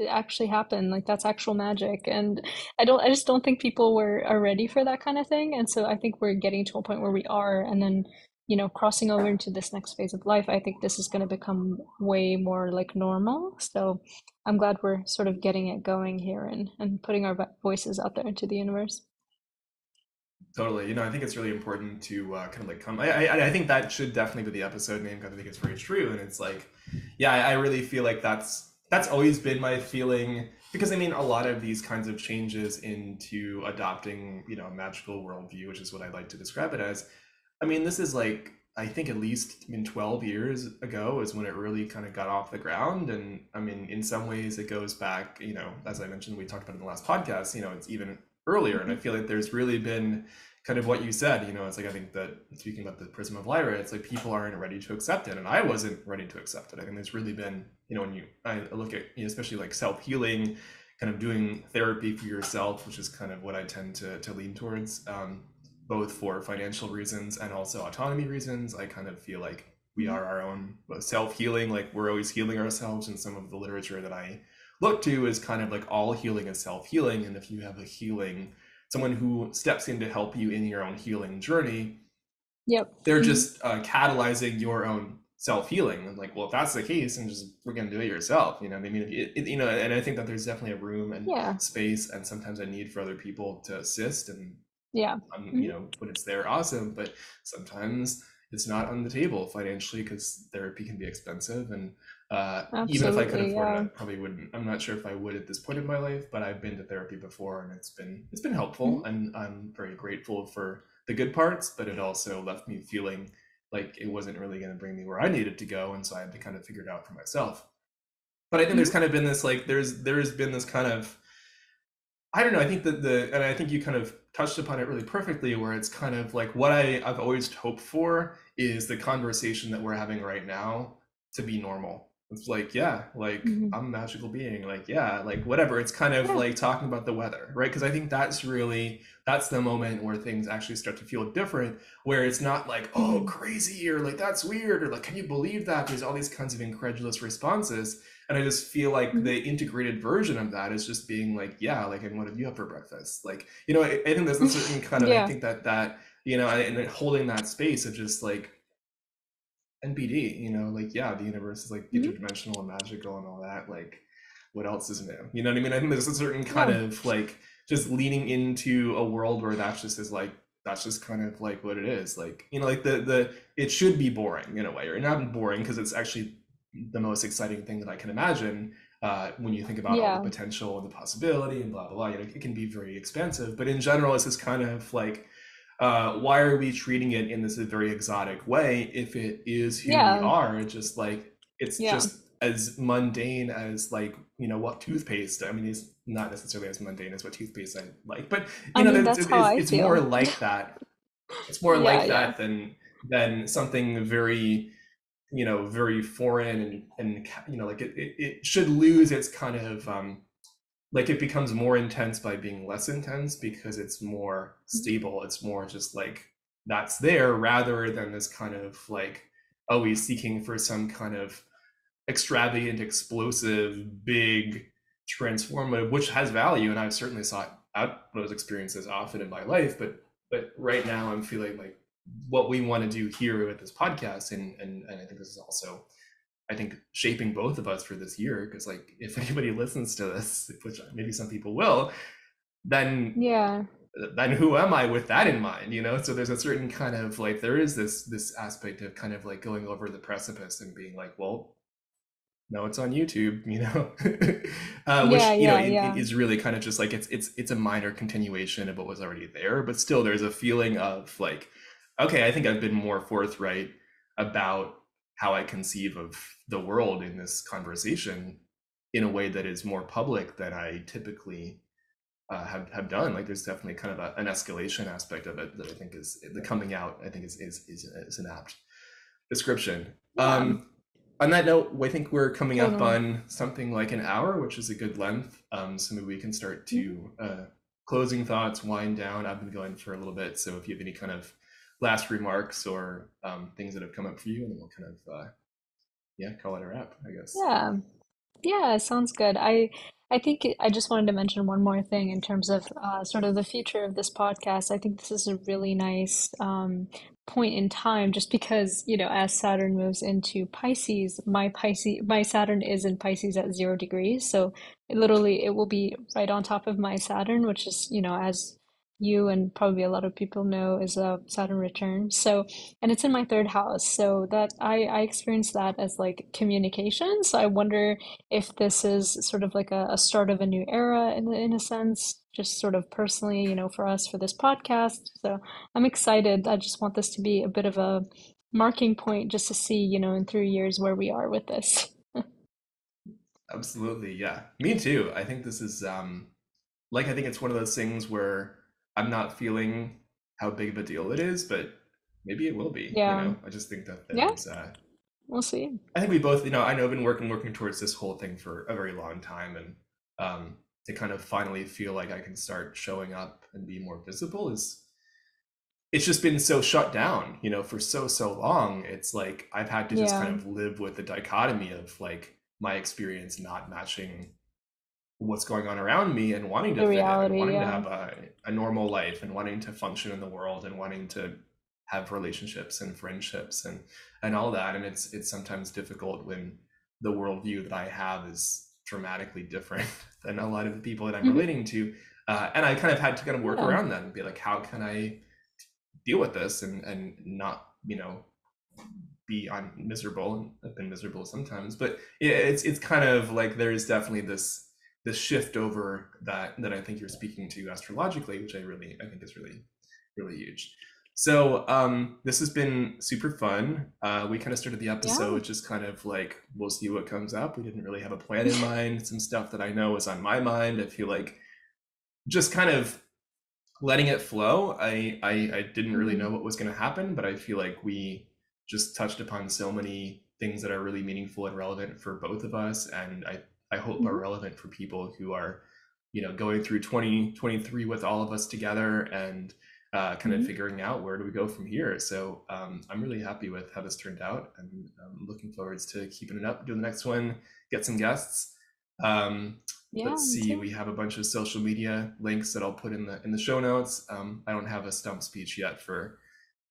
actually happened. Like that's actual magic. And I just don't think people are ready for that kind of thing. And so I think we're getting to a point where we are, and then crossing over into this next phase of life, I think this is going to become way more like normal. So I'm glad we're sort of getting it going here and putting our voices out there into the universe. Totally. I think it's really important to kind of like come. I think that should definitely be the episode name because I think it's very true. And it's like, yeah, I really feel like that's always been my feeling because I mean, a lot of these kinds of changes into adopting, a magical worldview, which is what I like to describe it as. I mean, this is like I think at least 12 years ago is when it really kind of got off the ground. And I mean, in some ways it goes back, as I mentioned, we talked about in the last podcast, it's even earlier. And I Mhm. feel like there's really been kind of what you said, it's like, I think that speaking about the Prism of Lyra, it's like people aren't ready to accept it. And I wasn't ready to accept it. I think there's really been, when I look at, especially like self-healing, kind of doing therapy for yourself, which is kind of what I tend to lean towards. Both for financial reasons and also autonomy reasons. I kind of feel like we Mhm. are our own self-healing, like we're always healing ourselves. And some of the literature that I look to is kind of like all healing is self-healing. And if you have a healing, someone who steps in to help you in your own healing journey, Yep. they're Hmm. just catalyzing your own self-healing. And like, well, if that's the case, and just we're gonna do it yourself, I mean, and I think that there's definitely a room and Yeah. space and sometimes a need for other people to assist and Yeah. Hmm. when it's there, awesome. But sometimes it's not on the table financially because therapy can be expensive. And even if I could Absolutely. afford it, I Yeah. probably wouldn't. I'm not sure if I would at this point in my life, but I've been to therapy before, and it's been helpful, Hmm. and I'm very grateful for the good parts. But it also left me feeling like it wasn't really going to bring me where I needed to go, and so I had to kind of figure it out for myself. But I think there's Hmm. kind of been this like there's been this kind of I don't know. I think that and I think you kind of touched upon it really perfectly, where it's kind of like what I've always hoped for is the conversation that we're having right now to be normal. It's like, yeah, like Hmm. I'm a magical being, like, yeah, like whatever. It's kind of Yeah. like talking about the weather, right? Because I think that's the moment where things actually start to feel different, where it's not like, oh, Hmm. crazy, or like that's weird, or like, can you believe that? There's all these kinds of incredulous responses. And I just feel like Hmm. the integrated version of that is just being like, yeah, like, and what have you had for breakfast? Like, I think there's a certain kind of, I Yeah. think that, and holding that space of just like NBD, like, yeah, the universe is like Hmm. interdimensional and magical and all that. Like, what else is new? You know what I mean? I think there's a certain kind Yeah. of like just leaning into a world where that's just kind of like what it is. Like, like it should be boring in a way, or not boring because it's actually the most exciting thing that I can imagine. When you think about all the Yeah. potential and the possibility and blah blah blah, it can be very expansive. But in general, it's just kind of like, why are we treating it in this very exotic way if it is who we Yeah. are? Just like it's Yeah. just as mundane as like what toothpaste. I mean, it's not necessarily as mundane as what toothpaste I like, but I mean, it's, that's how I it's more feel. like that. It's more Yeah. like Yeah. that than something very very foreign and like it should lose its kind of like it becomes more intense by being less intense because it's more Mhm. stable. It's more just like that's there rather than this kind of like always seeking for some kind of extravagant, explosive, big, transformative, which has value. And I've certainly sought out those experiences often in my life. But right now I'm feeling like what we want to do here with this podcast, and I think this is also I think shaping both of us for this year because like if anybody listens to this, which maybe some people will, then Yeah. who am I with that in mind? So there's a certain kind of like there is this aspect of kind of like going over the precipice and being like, well, no, it's on YouTube, Yeah, which yeah, it yeah. is really kind of just like it's a minor continuation of what was already there, but still there's a feeling of like, okay, I think I've been more forthright about how I conceive of the world in this conversation in a way that is more public than I typically have done. Like there's definitely kind of an escalation aspect of it that I think is the coming out. I think is an apt description. Yeah, On that note, I think we're coming up totally. on something like an hour, which is a good length. So maybe we can start Mhm. to closing thoughts, wind down. I've been going for a little bit, so if you have any kind of last remarks or things that have come up for you, and then we'll kind of yeah, call it a wrap, I guess. Yeah. Yeah, sounds good. I think I just wanted to mention one more thing in terms of sort of the future of this podcast. I think this is a really nice point in time, just because, as Saturn moves into Pisces, my Saturn is in Pisces at 0 degrees, so literally it will be right on top of my Saturn, which is, as you and probably a lot of people know, is a Saturn return. So, and it's in my third house, so that I experience that as like communication. So I wonder if this is sort of like a start of a new era in a sense, just sort of personally, for us for this podcast. So I'm excited. I just want this to be a bit of a marking point just to see, in 3 years where we are with this. Absolutely, yeah. Me too. I think this is like I think it's one of those things where I'm not feeling how big of a deal it is, but maybe it will be. Yeah. I just think that Yeah, there's we'll see. I think we both, I know I've been working towards this whole thing for a very long time, and to kind of finally feel like I can start showing up and be more visible is it's just been so shut down, for so long. It's like I've had to just kind Yeah. of live with the dichotomy of like my experience not matching what's going on around me and wanting to The fit in and reality, wanting to yeah. have a normal life and wanting to function in the world and wanting to have relationships and friendships and all that. And it's sometimes difficult when the worldview that I have is dramatically different than a lot of the people that I'm Hmm. relating to. And I kind of had to kind of work Yeah. around that and be like, how can I deal with this and not, be on miserable, and I've been miserable sometimes, but it's kind of like there's definitely this shift over that I think you're speaking to astrologically, which I think is really huge. So this has been super fun. We kind of started the Yeah. episode just kind of like we'll see what comes up. We didn't really have a plan in mind. Some stuff that I know was on my mind. I feel like just kind of letting it flow. I didn't really know Hmm. what was going to happen, but I feel like we just touched upon so many things that are really meaningful and relevant for both of us, and I hope are Hmm. relevant for people who are, going through 2023 with all of us together and kind of Hmm. figuring out where do we go from here. So I'm really happy with how this turned out, and I'm looking forward to keeping it up, doing the next one, get some guests. Um, Yeah, let's me see, too. we have a bunch of social media links that I'll put in the show notes. I don't have a stump speech yet for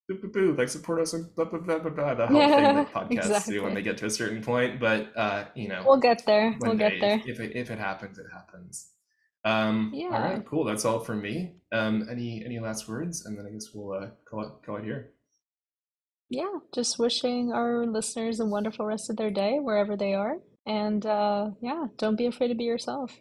boo, boo, boo, like support us and blah blah blah blah blah, the whole thing Yeah, that podcasts do when they exactly. get to a certain point. But We'll get there. We'll one get day there. if it happens, it happens. All Yeah. right, cool. That's all from me. Any last words, and then I guess we'll call it here. Yeah, just wishing our listeners a wonderful rest of their day wherever they are. And yeah, don't be afraid to be yourself.